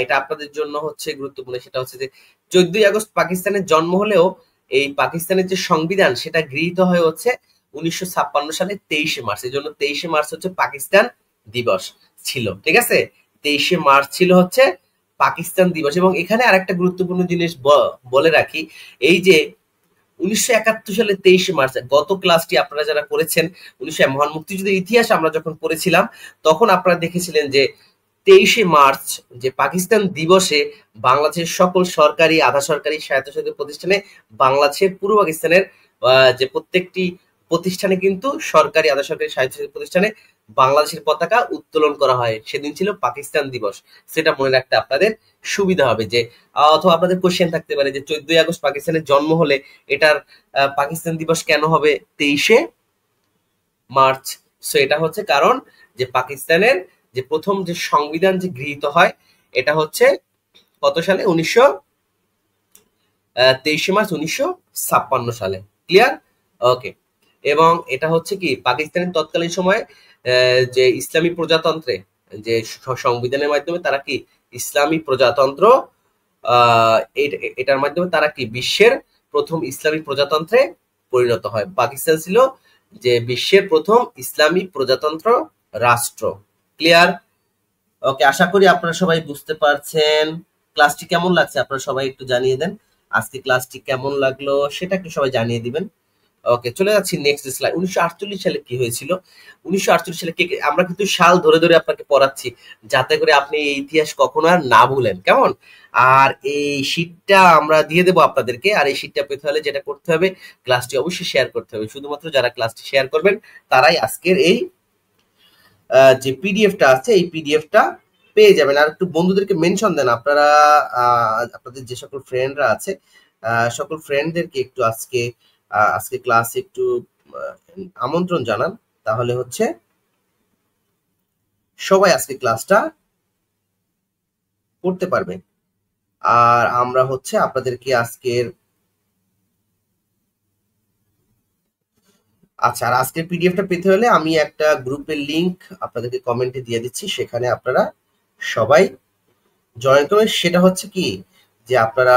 Speaker 1: এটা আপনাদের জন্য হচ্ছে গুরুত্বপূর্ণ। সেটা হচ্ছে যে 14ই আগস্ট পাকিস্তানের জন্ম হলেও এই পাকিস্তানের যে সংবিধান সেটা গৃহীত হয়ে হচ্ছে 1956 সালে 23শে মার্চ। এই জন্য 23শে মার্চ হচ্ছে পাকিস্তান দিবস ছিল, ঠিক আছে? 23শে মার্চ ছিল হচ্ছে পাকিস্তান দিবস। এবং এখানে আরেকটা গুরুত্বপূর্ণ জিনিস বলে রাখি, এই যে 1971 সালের 23শে মার্চ, গত ক্লাসটি আপনারা যারা করেছেন মহান মুক্তিযুদ্ধের ইতিহাস আমরা যখন পড়েছিলাম, তখন আপনারা দেখেছিলেন যে 23শে মার্চ যে পাকিস্তান দিবসে বাংলাদেশের সকল সরকারি, আধা সরকারি, স্বায়ত্তশাসিত প্রতিষ্ঠানে, বাংলাদেশের পূর্ব পাকিস্তানের যে প্রত্যেকটি প্রতিষ্ঠানে কিন্তু সরকারি, আধা সরকারি, স্বায়ত্তশাসিত প্রতিষ্ঠানে বাংলাদেশের পতাকা উত্তোলন করা হয়। সেদিন ছিল পাকিস্তান দিবস। সেটা মনে রাখতে আপনাদের সুবিধা হবে। যে অথবা আপনাদের কোশ্চেন থাকতে পারে যে 14ই আগস্ট পাকিস্তানের জন্ম হলে এটার পাকিস্তান দিবস কেন হবে 23শে মার্চ? সো এটা হচ্ছে কারণ যে পাকিস্তানের যে প্রথম যে সংবিধান যে গৃহীত হয়, এটা হচ্ছে কত সালে? 23শে মার্চ 1956 সালে। ক্লিয়ার? ওকে। এবং এটা হচ্ছে কি পাকিস্তানের তৎকালীন সময়ে যে ইসলামী প্রজাতন্ত্রে, যে সংবিধানের মাধ্যমে তারা কি ইসলামী প্রজাতন্ত্র, এটার মাধ্যমে তারা কি বিশ্বের প্রথম ইসলামী প্রজাতন্ত্রে পরিণত হয়। পাকিস্তান ছিল যে বিশ্বের প্রথম ইসলামী প্রজাতন্ত্র রাষ্ট্র। ক্লিয়ার? ওকে, আশা করি আপনারা সবাই বুঝতে পারছেন। ক্লাসটি কেমন লাগছে আপনারা সবাই একটু জানিয়ে দেন। আজকে ক্লাসটি কেমন লাগলো সেটা একটু সবাই জানিয়ে দিবেন। ওকে, চলে যাচ্ছি নেক্সট স্লাইড। 1948 সালে কি হয়েছিল? 1948 সালে আমরা কিন্তু সাল ধরে ধরে আপনাকে পড়াচ্ছি, যাতে করে আপনি এই ইতিহাস কখনো আর না ভুলেন, কেমন? আর এই শীটটা আমরা দিয়ে দেবো আপনাদেরকে। আর এই শীটটা পেতে হলে যেটা করতে হবে, ক্লাসটি অবশ্যই শেয়ার করতে হবে। শুধুমাত্র যারা ক্লাসটি শেয়ার করবেন তারাই আজকের এই যে পিডিএফটা আছে এই পিডিএফটা পেয়ে যাবেন। আর একটু বন্ধুদেরকে মেনশন দেন আপনারা, আপনাদের যে সকল ফ্রেন্ডরা আছে সকল ফ্রেন্ডদেরকে একটু আজকে আজকে ক্লাসে একটু আমন্ত্রণ জানান, তাহলে হচ্ছে সবাই আজকে ক্লাসটা করতে পারবে। আর আমরা হচ্ছে আপনাদেরকে আজকের আচ্ছা, আর আজকের পিডিএফটা পেতে হলে আমি একটা গ্রুপের লিংক আপনাদেরকে কমেন্টে দিয়ে দিচ্ছি, সেখানে আপনারা সবাই জয়েন করবেন। সেটা হচ্ছে কি যে আপনারা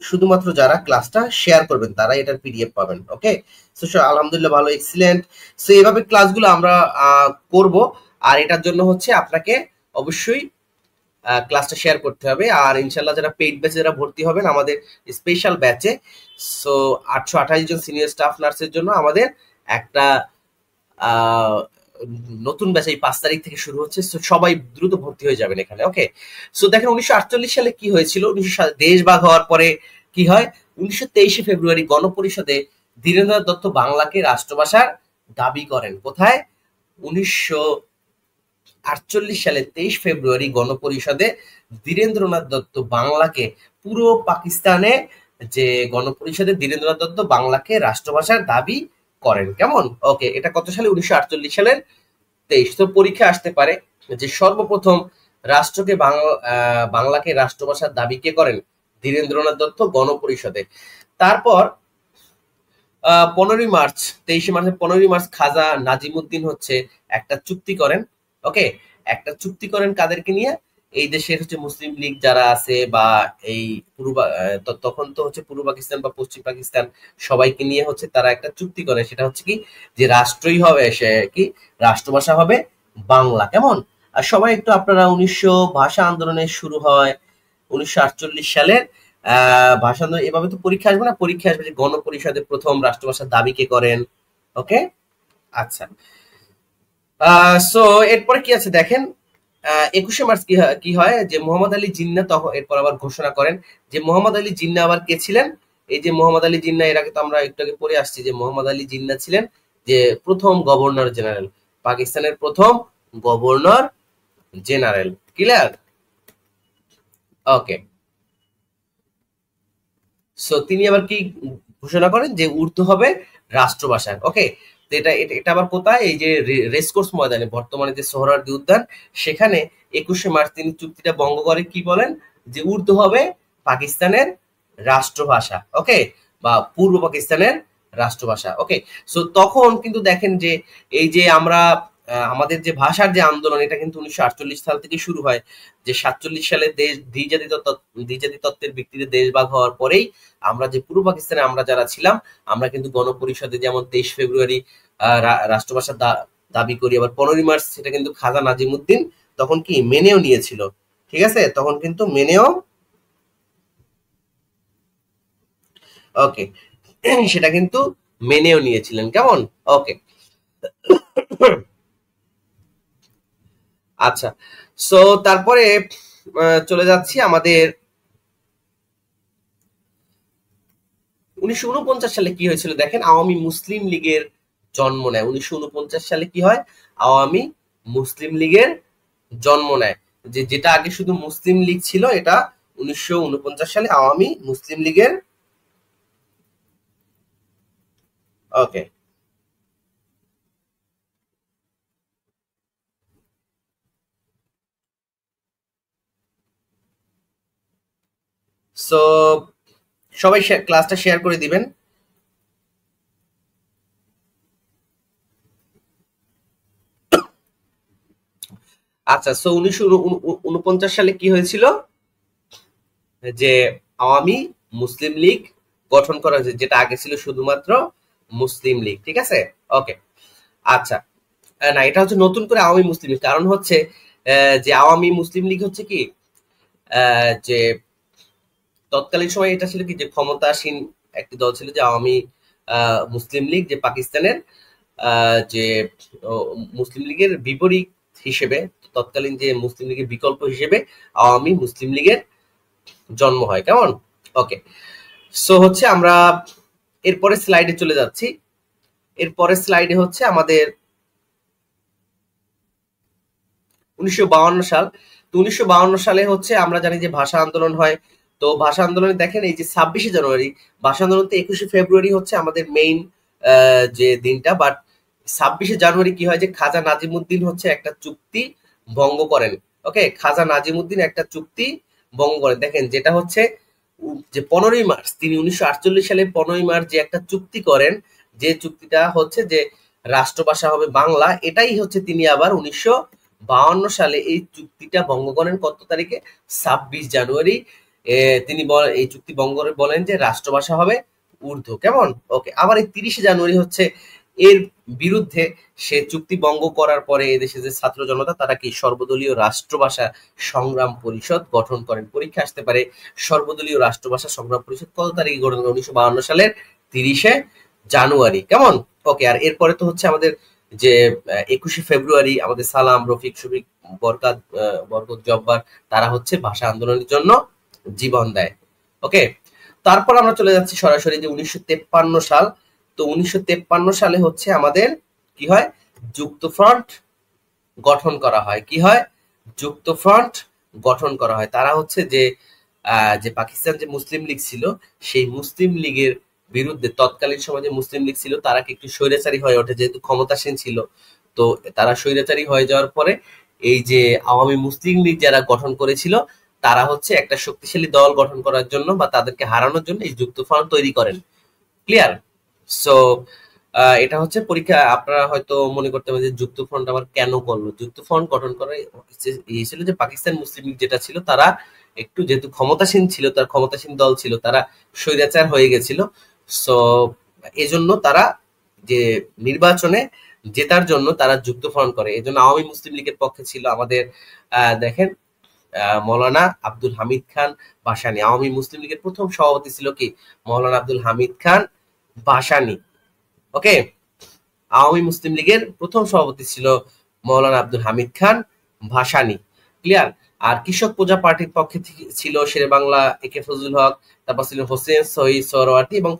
Speaker 1: শুধুমাত্র যারা ক্লাসটা শেয়ার করবেন তারাই এটার পিডিএফ পাবেন। ওকে, সো আলহামদুলিল্লাহ, ভালো, এক্সিলেন্ট। সো এইভাবে ক্লাসগুলো আমরা করব। আর এটার জন্য হচ্ছে আপনাকে অবশ্যই ক্লাসটা শেয়ার করতে হবে। আর ইনশাল্লাহ যারা পেইড ব্যাচে যারা ভর্তি হবেন আমাদের স্পেশাল ব্যাচে, সো 828 জন সিনিয়র স্টাফ নার্সের জন্য আমাদের একটা নতুন ব্যাচ এই 5 তারিখ থেকে শুরু হচ্ছে। সো সবাই দ্রুত ভর্তি হয়ে যাবেন এখানে। ওকে, সো দেখেন 1948 সালে কি হয়েছিল। দেশ ভাগ হওয়ার পরে কি হয়? 1923 ফেব্রুয়ারি গণপরিষদে ধীরেন্দ্রনাথ দত্ত বাংলাকে রাষ্ট্রভাষার দাবি করেন। কোথায়? 1948 সালে 23 ফেব্রুয়ারি গণপরিষদে ধীরেন্দ্রনাথ দত্ত বাংলাকে, পুরো পাকিস্তানে যে গণপরিষদে ধীরেন্দ্রনাথ দত্ত বাংলাকে রাষ্ট্রভাষার দাবি করেন। কেমন? ওকে, এটা কত সালে? 1948 সালের 23। তো পরীক্ষা আসতে পারে যে সর্বপ্রথম রাষ্ট্রকে বাংলাকে রাষ্ট্রভাষার দাবি কে করেন? ধীরেন্দ্রনাথ দত্ত গণপরিষদে। তারপর 15 মার্চ 23 মার্চের 15 মার্চ খাজা নাজিমুদ্দিন হচ্ছে একটা চুক্তি করেন। ওকে, একটা চুক্তি করেন কাদেরকে নিয়ে? এই দেশের হচ্ছে মুসলিম লীগ যারা আছে বা এই তখন তো হচ্ছে পূর্ব পাকিস্তান বা পশ্চিম পাকিস্তান সবাইকে নিয়ে হচ্ছে তারা একটা চুক্তি করে, সেটা হচ্ছে কি যে রাষ্ট্রই হবে সে কি রাষ্ট্রভাষা হবে বাংলা। কেমন? আর সবাই একটু আপনারা ভাষা আন্দোলনের শুরু হয় 1948 সালের ভাষা আন্দোলন। এভাবে তো পরীক্ষা আসবে না, পরীক্ষা আসবে যে গণপরিষদের প্রথম রাষ্ট্রভাষার দাবি কে করেন। ওকে, আচ্ছা। সো এরপরে কি আছে দেখেন, 21শে মার্চ কি হয় যে মোহাম্মদ আলী জিন্নাহ তখন এরপর আবার ঘোষণা করেন যে মোহাম্মদ আলী জিন্নাহ আবার কে ছিলেন? এই যে মোহাম্মদ আলী জিন্নাহ, এর আগে তো আমরা একটু আগে পড়ে আসছি যে মোহাম্মদ আলী জিন্নাহ ছিলেন যে প্রথম গভর্নর জেনারেল, পাকিস্তানের প্রথম গভর্নর জেনারেল। ক্লিয়ার? ওকে, সো তিনি আবার কি ঘোষণা করেন যে উর্দু হবে রাষ্ট্রভাষা। ওকে, তো এটা আবার কোথায়? এই যে রেসকোর্স ময়দানে, বর্তমানে যে সোহরাওয়ার্দী উদ্যান, সেখানে 21শে মার্চ তিনি চুক্তিটা ভঙ্গ করে কি বলেন যে উর্দু হবে পাকিস্তানের রাষ্ট্রভাষা। ওকে, বা পূর্ব পাকিস্তানের রাষ্ট্রভাষা। ওকে, সো তখন কিন্তু দেখেন যে এই যে আমরা আমাদের যে ভাষার যে আন্দোলন, এটা কিন্তু 1948 সাল থেকে শুরু হয়। যে 47 সালে দেশ দ্বিজাতি তত্ত্বের ভিত্তিতে দেশভাগ হওয়ার পরেই আমরা যে পূর্ব পাকিস্তানে আমরা যারা ছিলাম, আমরা কিন্তু গণপরিষদে যেমন 23 ফেব্রুয়ারি রাষ্ট্রভাষার দাবি করি, আবার 15 মার্চ সেটা কিন্তু খাজা নাজিমুদ্দিন তখন কি মেনেও নিয়েছিল। ঠিক আছে, তখন কিন্তু মেনেও, ওকে, সেটা কিন্তু মেনেও নিয়েছিলেন। কেমন? ওকে, আচ্ছা। সো তারপরে চলে যাচ্ছি আমাদের 1949 সালে কি হয়েছিল দেখেন, আওয়ামী মুসলিম লীগের জন্ম নেয়। 1949 সালে কি হয়? আওয়ামী মুসলিম লীগের জন্ম নেয়। যেটা আগে শুধু মুসলিম লীগ ছিল, এটা 1949 সালে আওয়ামী মুসলিম লীগের, ওকে। সো সবাই ক্লাসটা শেয়ার করে দিবেন। আচ্ছা, সো 1949 সালে কি হয়েছিল যে আওয়ামী মুসলিম লীগ গঠন করা হয়েছে, যেটা আগে ছিল শুধুমাত্র মুসলিম লীগ। ঠিক আছে, ওকে, আচ্ছা। না, এটা হচ্ছে নতুন করে আওয়ামী মুসলিম লীগ, কারণ হচ্ছে যে আওয়ামী মুসলিম লীগ হচ্ছে কি যে তৎকালীন সময় এটা ছিল কি যে ক্ষমতাসীন একটি দল ছিল যে আওয়ামী মুসলিম লীগ, যে পাকিস্তানের যে মুসলিম লীগের বিপরীত হিসেবে, তৎকালীন যে মুসলিম লীগের বিকল্প হিসেবে আওয়ামী মুসলিম লীগের জন্ম হয়। কেমন? ওকে, সো হচ্ছে আমরা এরপরে স্লাইডে চলে যাচ্ছি। এরপরে স্লাইডে হচ্ছে আমাদের 1952 সাল। তো 1952 সালে হচ্ছে আমরা জানি যে ভাষা আন্দোলন হয়। তো ভাষা আন্দোলনে দেখেন এই যে 26শে জানুয়ারি, ভাষা আন্দোলন তো 21শে ফেব্রুয়ারি হচ্ছে আমাদের মেইন যে দিনটা, বাট 26শে জানুয়ারি কি হয় যে খাজা নাজিমুদ্দিন হচ্ছে একটা চুক্তি ভঙ্গ করেন। ওকে, খাজা নাজিমুদ্দিন একটা চুক্তি ভঙ্গ করেন। দেখেন যেটা হচ্ছে যে 15 মার্চ তিনি 1948 সালে 15 মার্চ যে একটা চুক্তি করেন, যে চুক্তিটা হচ্ছে যে রাষ্ট্রভাষা হবে বাংলা, এটাই হচ্ছে তিনি আবার 1952 সালে এই চুক্তিটা ভঙ্গ করেন। কত তারিখে? 26 জানুয়ারি। তিনি এই চুক্তি ভঙ্গ করে বলেন যে রাষ্ট্রভাষা হবে উর্দু। কেমন? ওকে, আবার এই 30শে জানুয়ারি হচ্ছে এর বিরুদ্ধে সে চুক্তি ভঙ্গ করার পরে এদেশে যে ছাত্র জনতা তারা কি সর্বদলীয় রাষ্ট্রভাষা সংগ্রাম পরিষদ গঠন করেন। পরীক্ষা আসতে পারে সর্বদলীয় রাষ্ট্রভাষা সংগ্রাম পরিষদ কত তারিখে গঠন করেন? 1952 সালের 30শে জানুয়ারি। কেমন? ওকে, আর এরপরে তো হচ্ছে আমাদের যে 21শে ফেব্রুয়ারি আমাদের সালাম, রফিক, শফিক, বরকত, জব্বার, তারা হচ্ছে ভাষা আন্দোলনের জন্য জীবন দেয়। ওকে, তারপর আমরা চলে যাচ্ছি সরাসরি যে 1953 সাল। তো 1953 সালে হচ্ছে আমাদের কি হয়? যুক্ত ফ্রন্ট গঠন করা হয়। কি হয়? যুক্ত ফ্রন্ট গঠন করা হয়। তারা হচ্ছে যে পাকিস্তান যে মুসলিম লীগ ছিল, সেই মুসলিম লীগের বিরুদ্ধে, তৎকালীন সময় যে মুসলিম লীগ ছিল তারা কি একটু স্বৈরাচারী হয়ে ওঠে, যেহেতু ক্ষমতাসীন ছিল। তো তারা স্বৈরাচারী হয়ে যাওয়ার পরে এই যে আওয়ামী মুসলিম লীগ যারা গঠন করেছিল, তারা হচ্ছে একটা শক্তিশালী দল গঠন করার জন্য বা তাদেরকে হারানোর জন্য এই যুক্তফ্রন্ট তৈরি করেন। ক্লিয়ার? সো এটা হচ্ছে পরীক্ষা, আপনারা হয়তো মনে করতে পারেন যে যুক্তফ্রন্ট আবার কেন করলো। যুক্তফ্রন্ট গঠন করার এই ছিল যে পাকিস্তান মুসলিম লীগ যেটা ছিল তারা একটু যেহেতু ক্ষমতাসীন ছিল, তার ক্ষমতাসীন দল ছিল, তারা স্বৈরাচার হয়ে গেছিল। সো এজন্য তারা যে নির্বাচনে জেতার জন্য তারা যুক্তফ্রন্ট করে। এজন্য আওয়ামী মুসলিম লীগের পক্ষে ছিল আমাদের দেখেন মৌলানা আব্দুল হামিদ খান ভাসানী। আওয়ামী মুসলিম লীগের প্রথম সভাপতি ছিল কি? মৌলানা আব্দুল হামিদ খান ভাসানী। ওকে, আওয়ামী মুসলিম লীগের প্রথম সভাপতি ছিল মৌলানা আব্দুল হামিদ খান ভাসানী। ক্লিয়ার? আর কৃষক প্রজা পার্টির পক্ষে ছিল শেরে বাংলা এ কে ফজলুল হক, তারপর ছিল হোসেন শহীদ সোহরাওয়ার্দী এবং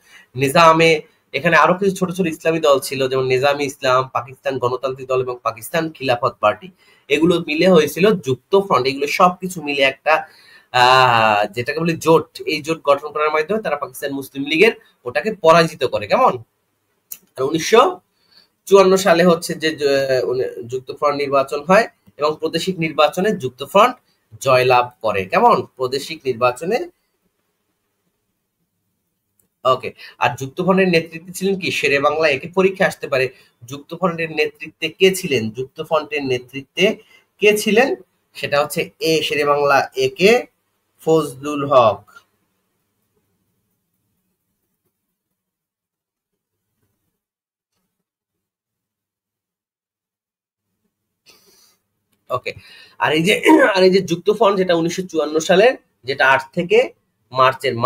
Speaker 1: নিজামে। এখানে আরো কিছু ছোট ছোট ইসলামী দল ছিল, যেমন নিজামী ইসলাম, পাকিস্তান গণতান্ত্রিক দল এবং পাকিস্তান খিলাফত পার্টি। এগুলো মিলে হয়েছিল যুক্ত ফ্রন্ট। এগুলো সবকিছু মিলে একটা যেটাকে বলে জোট। এই জোট গঠন করার মাধ্যমে তারা পাকিস্তান মুসলিম লীগের ওটাকে পরাজিত করে। কেমন? আর 1954 সালে হচ্ছে যে যুক্তফ্রন্ট নির্বাচন হয় এবং প্রাদেশিক নির্বাচনে যুক্তফ্রন্ট জয়লাভ করে। কেমন? প্রাদেশিক নির্বাচনে। ওকে, আর যুক্তফ্রন্টের নেতৃত্বে ছিলেন কি? শেরে বাংলা একে পরীক্ষা আসতে পারে। যুক্তফ্রন্টের নেতৃত্বে কে ছিলেন? যুক্তফ্রন্টের নেতৃত্বে কে ছিলেন? সেটা হচ্ছে এ শেরে বাংলা এ কে ফজলুল হক। ওকে, আর এই যে যুক্তফ্রন্ট যেটা 1954 সালের, যেটা 8 থেকে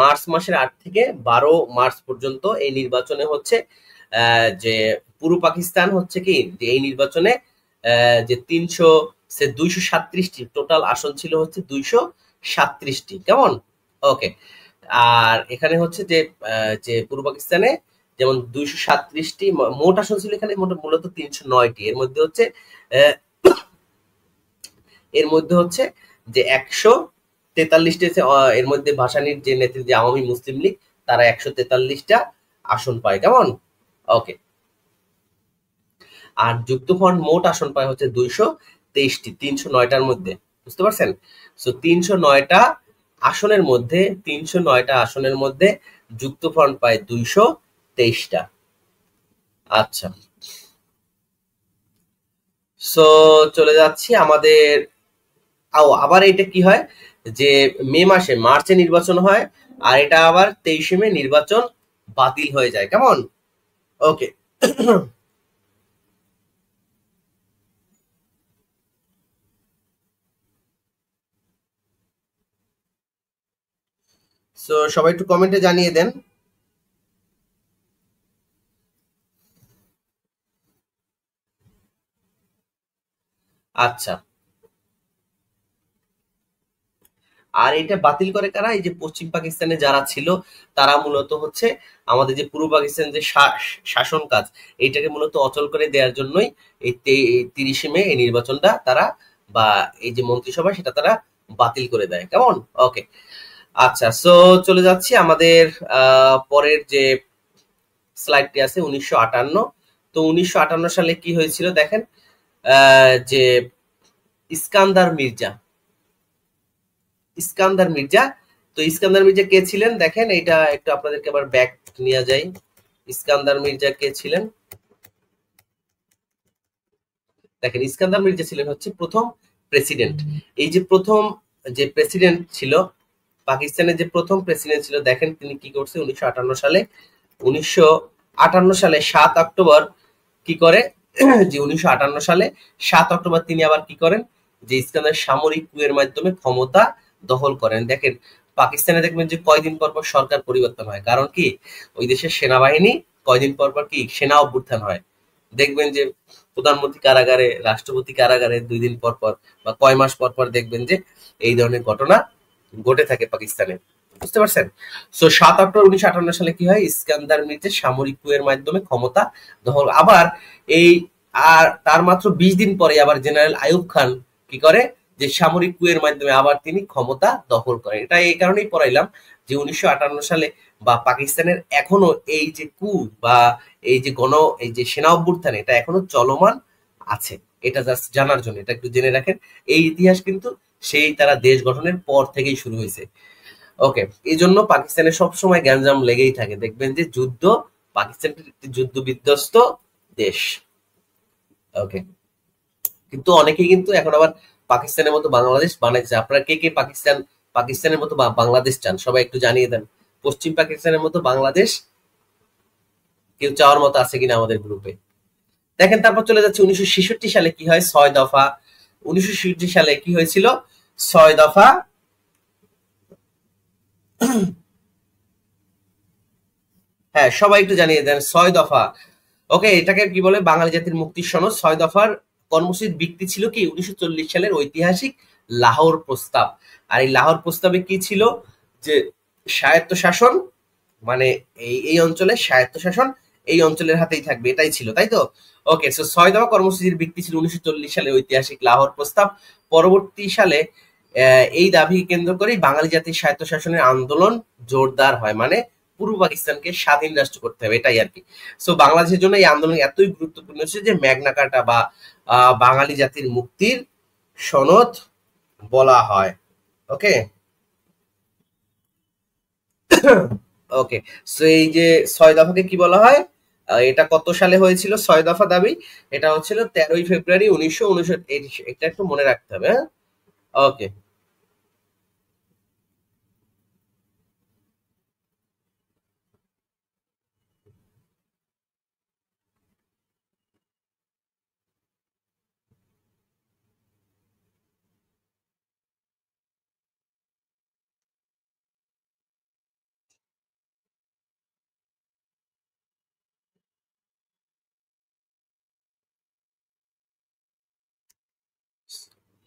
Speaker 1: মার্চ মাসের 8 থেকে 12 মার্চ পর্যন্ত এই নির্বাচনে হচ্ছে যে পুরো পাকিস্তান হচ্ছে কি যে এই নির্বাচনে যে 237টি টোটাল আসন ছিল হচ্ছে 237টি। কেমন? ওকে, আর এখানে হচ্ছে যে যে পূর্ব পাকিস্তানে যেমন 237টি মোট আসন ছিল, এখানে মূলত 309টি। এর মধ্যে হচ্ছে যে 143টি এর মধ্যে ভাসানীর যে নেতৃত্বে আওয়ামী মুসলিম লীগ তারা 143টা আসন পায়। কেমন? ওকে, আর যুক্তফ্রন্ট মোট আসন পায় হচ্ছে 223টি 309টার মধ্যে। বুঝতে পারছেন? সো 309টা আসনের মধ্যে যুক্তফ্রন্ট পায় 223টা। আচ্ছা, সো চলে যাচ্ছি আমাদের আবার এটা কি হয় যে মার্চে নির্বাচন হয়, আর এটা আবার 23 মে নির্বাচন বাতিল হয়ে যায়। কেমন? ওকে, সো সবাই একটু কমেন্টে জানিয়ে দেন। আচ্ছা, আর এটা বাতিল করে কারা? এই যে পশ্চিম পাকিস্তানে যারা ছিল তারা মূলত হচ্ছে আমাদের যে পূর্ব পাকিস্তান যে শাসন কাজ এইটাকে মূলত অচল করে দেওয়ার জন্যই এই 30 মে এই নির্বাচনটা তারা বা এই যে মন্ত্রিসভা সেটা তারা বাতিল করে দেয়। কেমন? ওকে, আচ্ছা, সো চলে যাচ্ছি আমাদের পরের যে স্লাইডটি আছে 1958। তো 1958 সালে কি হয়েছিল দেখেন, যে ইস্কান্দার মির্জা তো ইস্কান্দার মির্জা কে ছিলেন দেখেন, এটা একটু আপনাদেরকে আবার ব্যাক নিয়ে যাই। ইস্কান্দার মির্জা কে ছিলেন দেখেন, ইস্কান্দার মির্জা ছিলেন হচ্ছে প্রথম প্রেসিডেন্ট। এই যে প্রথম যে প্রেসিডেন্ট ছিল পাকিস্তানের, যে প্রথম প্রেসিডেন্ট ছিল, দেখেন তিনি কি করছে 1958 সালে 7 অক্টোবর কি করে যে 1958 সালে 7 অক্টোবর তিনি আবার কি করেন যে ইস্কান্দার সামরিক কুয়ের মাধ্যমে ক্ষমতা দখল করেন। দেখেন পাকিস্তানে দেখবেন যে কয়দিন পর পর সরকার পরিবর্তন হয়, কারণ কি ওই দেশের সেনাবাহিনী কয়দিন পর পর কি সেনা অভ্যুত্থান হয়। দেখবেন যে প্রধানমন্ত্রী কারাগারে, রাষ্ট্রপতি কারাগারে 2 দিন পর পর বা কয় মাস পর পর দেখবেন যে এই ধরনের ঘটনা ঘটে থাকে পাকিস্তানে। বুঝতে পারছেন? সো 7 অক্টোবর 1958 সালে কি হয়, ইস্কান্দার মির্জা সামরিক কুয়ের মাধ্যমে ক্ষমতা দখল। আবার এই আর তার মাত্র 20 দিন পরে আবার জেনারেল আইয়ুব খান কি করে যে সামরিক কুয়ের মাধ্যমে আবার তিনি ক্ষমতা দখল করেন। এটা এই কারণেই পড়াইলাম যে 1958 সালে বা পাকিস্তানের এখনো এই যে কু বা এই যে এই যে সেনা অভ্যুত্থান এটা এখনো চলমান আছে। এটা জাস্ট জানার জন্য, এটা একটু জেনে রাখেন। এই ইতিহাস কিন্তু সেই তারা দেশ গঠনের পর থেকেই শুরু হয়েছে। ওকে, এই জন্য পাকিস্তানে সবসময় গ্যাঞ্জাম লেগেই থাকে, দেখবেন যে যুদ্ধ, পাকিস্তান একটি যুদ্ধ বিধ্বস্ত দেশ। ওকে, কিন্তু অনেকেই কিন্তু এখন আবার পাকিস্তানের মতো বাংলাদেশ বানাইছে। আপনারা কে কে পাকিস্তানের মতো বাংলাদেশ চান, সবাই একটু জানিয়ে দেন। পশ্চিম পাকিস্তানের মতো বাংলাদেশ কেউ চাওয়ার মতো আছে কিনা আমাদের গ্রুপে। দেখেন, তারপর চলে যাচ্ছে 1966 সালে কি হয়, 6 দফা। 1966 সালে কি হয়েছিল, 6 দফা। হ্যাঁ, সবাই একটু জানিয়ে দেন 6 দফা। ওকে, এটাকে কি বলে, বাঙালি জাতির মুক্তির সনদ। 6 দফার কর্মসূচির ভিত্তি ছিল কি, 1940 সালের ঐতিহাসিক লাহোর প্রস্তাব। আর এই লাহোর প্রস্তাবে কি ছিল, যে স্বায়ত্তশাসন, মানে এই অঞ্চলে স্বায়ত্তশাসন এই অঞ্চলের হাতেই থাকবে, এটাই ছিল, তাই তো। ওকে, সো 6 দফা কর্মসূচির ভিত্তি ছিল 1940 সালের ঐতিহাসিক লাহোর প্রস্তাব। পরবর্তী সালে এই দাবি কেন্দ্র করেই বাঙালি জাতির স্বায়ত্তশাসনের আন্দোলন জোরদার হয়, মানে পূর্ব পাকিস্তানকে স্বাধীন রাষ্ট্র করতে হবে, এটাই আর কি। সো বাংলাদেশের জন্য এই আন্দোলন এতই গুরুত্বপূর্ণ ছিল যে ম্যাগনা কার্টা বা বাঙালি জাতির মুক্তির সনদ বলা হয়। ওকে। ওকে, সো এই যে 6 দফাকে কি বলা হয়, এটা কত সালে হয়েছিল 6 দফা দাবি, এটা হচ্ছিল 13ই ফেব্রুয়ারি 1959। এটা একটু মনে রাখতে হবে, হ্যাঁ। ওকে,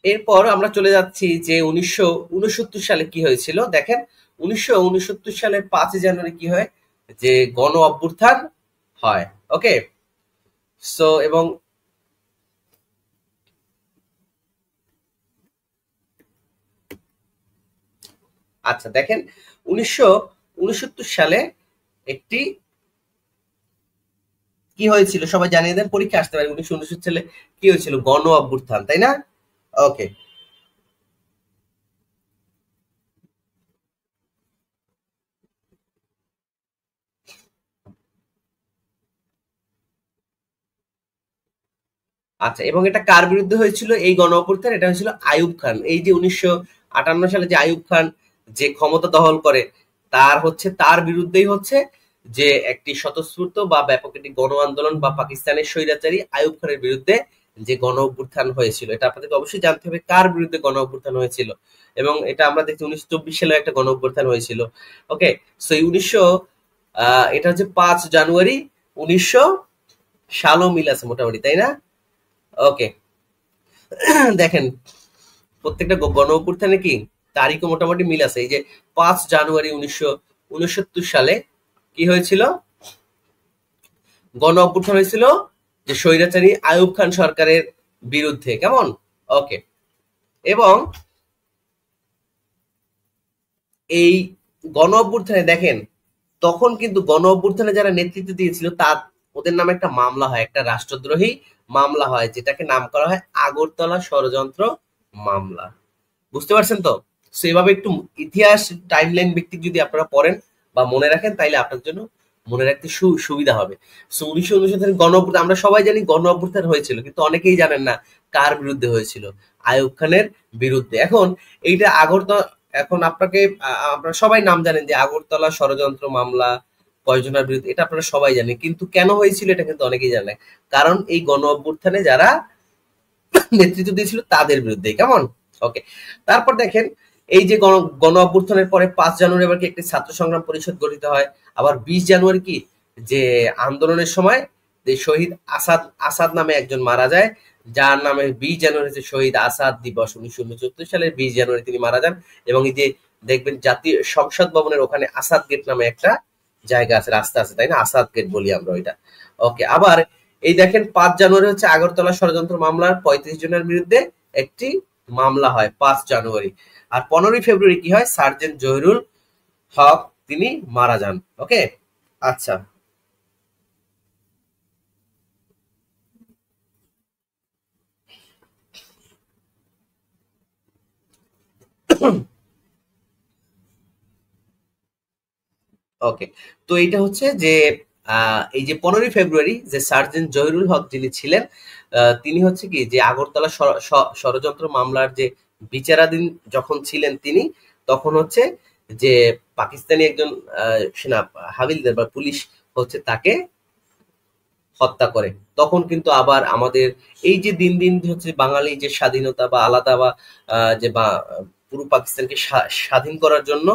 Speaker 1: এরপর আমরা চলে যাচ্ছি যে 1969 সালে কি হয়েছিল। দেখেন, 1969 সালের 5ই জানুয়ারি কি হয়, যে গণ অভ্যুত্থান হয়। ওকে, সো এবং আচ্ছা দেখেন, 1969 সালে একটি কি হয়েছিল সবাই জানিয়ে দেন, পরীক্ষা আসতে পারে। 1969 সালে কি হয়েছিল, গণ অভ্যুত্থান, তাই না। ওকে, আচ্ছা, এবং এটা কার বিরুদ্ধে হয়েছিল এই গণ অভ্যুত্থান, এটা হয়েছিল আইয়ুব খান। এই যে 1958 সালে যে আইয়ুব খান যে ক্ষমতা দখল করে, তার বিরুদ্ধেই হচ্ছে যে একটি স্বতঃস্ফূর্ত বা ব্যাপক একটি গণ আন্দোলন, বা পাকিস্তানের স্বৈরাচারী আইয়ুব খানের বিরুদ্ধে যে গণ অভ্যুত্থান হয়েছিল। এটা আপনাদেরকে অবশ্যই জানতে হবে কার বিরুদ্ধে গণ অভ্যুত্থান হয়েছিল। এবং এটা আমরা দেখছি 1924 সালে একটা গণ অভ্যুত্থান হয়েছিল। ওকে, সো এই এটা হচ্ছে 5 জানুয়ারি 1900 সালও মিল আছে মোটামুটি, তাই না। ওকে, দেখেন, প্রত্যেকটা গণ অভ্যুত্থানে কি তারিখও মোটামুটি মিল আছে। এই যে 5 জানুয়ারি 1969 সালে কি হয়েছিল, গণ অভ্যুত্থান হয়েছিল যে স্বৈরাচারী আইয়ুব খান সরকারের বিরুদ্ধে, কেমন। ওকে, এবং এই গণ অভ্যুত্থানে দেখেন, তখন কিন্তু গণ অভ্যুত্থানে যারা নেতৃত্ব দিয়েছিল তার ওদের নামে একটা মামলা হয়, একটা রাষ্ট্রদ্রোহী মামলা হয়, যেটাকে নাম করা হয় আগরতলা ষড়যন্ত্র মামলা। বুঝতে পারছেন তো। সো এভাবে একটু ইতিহাস টাইমলাইন ভিত্তিক যদি আপনারা পড়েন বা মনে রাখেন, তাইলে আপনার জন্য মনে রাখতে সুবিধা হবে। সো 1969 গণ অভ্যুত্থান, আমরা সবাই জানি গণ অভ্যুত্থান হয়েছিল, কিন্তু অনেকেই জানেন না কার বিরুদ্ধে হয়েছিল, আইয়ুব খানের বিরুদ্ধে। এখন এইটা আগরতলা, এখন আপনাকে আপনারা সবাই নাম জানেন যে আগরতলা ষড়যন্ত্র মামলা কয়জনের বিরুদ্ধে, এটা আপনারা সবাই জানেন, কিন্তু কেন হয়েছিল এটা কিন্তু অনেকেই জানে না। কারণ এই গণ অভ্যুত্থানে যারা নেতৃত্ব দিয়েছিল তাদের বিরুদ্ধে, কেমন। ওকে, তারপর দেখেন, এই যে গণ অভ্যুত্থানের পরে 5 জানুয়ারি আবার কি একটি ছাত্র সংগ্রাম পরিষদ গঠিত হয়। আবার 20 জানুয়ারি কি, যে আন্দোলনের সময় যে শহীদ আসাদ আসাদ নামে একজন মারা যায়, যার নামে 20 জানুয়ারি হচ্ছে শহীদ আসাদ দিবস। 1969 সালের 20 জানুয়ারি তিনি মারা যান। এবং এই যে দেখবেন জাতীয় সংসদ ভবনের ওখানে আসাদ গেট নামে একটা জায়গা আছে, রাস্তা আছে, তাই না, আসাদ গেট বলি আমরা ওইটা। ওকে, আবার এই দেখেন 5 জানুয়ারি হচ্ছে আগরতলা ষড়যন্ত্র মামলার 35 জনের বিরুদ্ধে একটি মামলা হয় 5 জানুয়ারি। আর 15ই ফেব্রুয়ারি কি হয়, সার্জেন্ট জহিরুল হক তিনি মারা যান। ওকে, আচ্ছা, ওকে, তো এইটা হচ্ছে যে এই যে 15ই ফেব্রুয়ারি যে সার্জেন্ট জহিরুল হক যিনি ছিলেন, তিনি হচ্ছে কি যে আগরতলা ষড়যন্ত্র মামলার যে বিচারাধীন যখন ছিলেন তিনি, তখন হচ্ছে যে পাকিস্তানি একজন সেনা হাবিলদার বা পুলিশ হচ্ছে তাকে হত্যা করে। তখন কিন্তু আবার আমাদের এই যে দিন দিন হচ্ছে বাঙালি যে স্বাধীনতা বা আলাদা বা যে বা পুরো পাকিস্তানকে স্বাধীন করার জন্য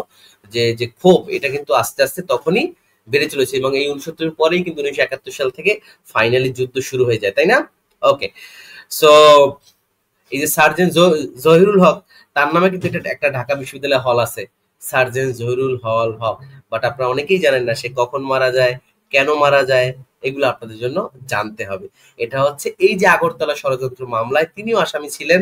Speaker 1: যে যে ক্ষোভ, এটা কিন্তু আস্তে আস্তে তখনই বেড়ে চলেছে এবং এই 69 পরেই কিন্তু 1971 সাল থেকে ফাইনালি যুদ্ধ শুরু হয়ে যায়, তাই না? ওকে, সো এই যে সার্জেন্ট জহিরুল হক, তার নামে কিন্তু এটা একটা ঢাকা বিশ্ববিদ্যালয় হল আছে, সার্জেন্ট জহিরুল হক। বাট আপনারা অনেকেই জানেন না সে কখন মারা যায়, কেন মারা যায়, এগুলো আপনাদের জন্য জানতে হবে। এটা হচ্ছে এই যে আগরতলা ষড়যন্ত্র মামলায় তিনিও আসামি ছিলেন,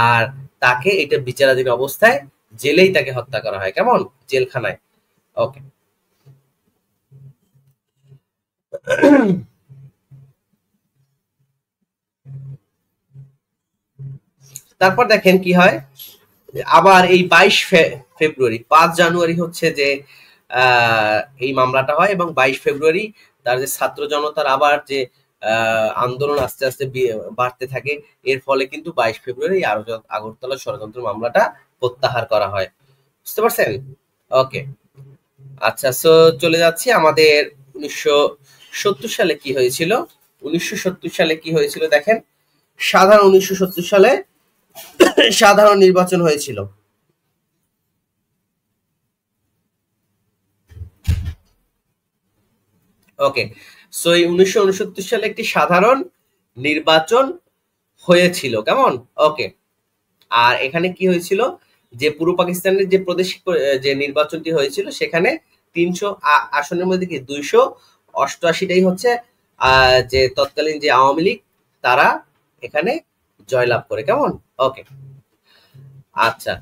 Speaker 1: আর তাকে এটা বিচারাধীন অবস্থায় জেলেই তাকে হত্যা করা হয়, কেমন, জেলখানায়। ওকে, তারপর দেখেন কি হয়। আবার এই 22 ফেব্রুয়ারি, 5 জানুয়ারি হচ্ছে যে এই মামলাটা হয় এবং 22 ফেব্রুয়ারি তার যে ছাত্র জনতার আবার যে আন্দোলন আস্তে আস্তে বাড়তে থাকে, এর ফলে কিন্তু 22 ফেব্রুয়ারি আগরতলা ষড়যন্ত্র মামলাটা প্রত্যাহার করা হয়। বুঝতে পারছেন? ওকে, আচ্ছা, সো চলে যাচ্ছি আমাদের 1970 সালে কি হয়েছিল। 1970 সালে কি হয়েছিল দেখেন, 1970 সালে সাধারণ নির্বাচন হয়েছিল। ওকে, সো এই 1969 সালে একটি সাধারণ নির্বাচন হয়েছিল, কেমন। ওকে, আর এখানে কি হয়েছিল যে পূর্ব পাকিস্তানের যে প্রদেশ যে নির্বাচনটি হয়েছিল সেখানে 300 আসনের মধ্যে কি 288টাই হচ্ছে যে তৎকালীন যে আওয়ামী লীগ তারা এখানে জয়লাভ করে, কেমন। ওকে, আচ্ছা,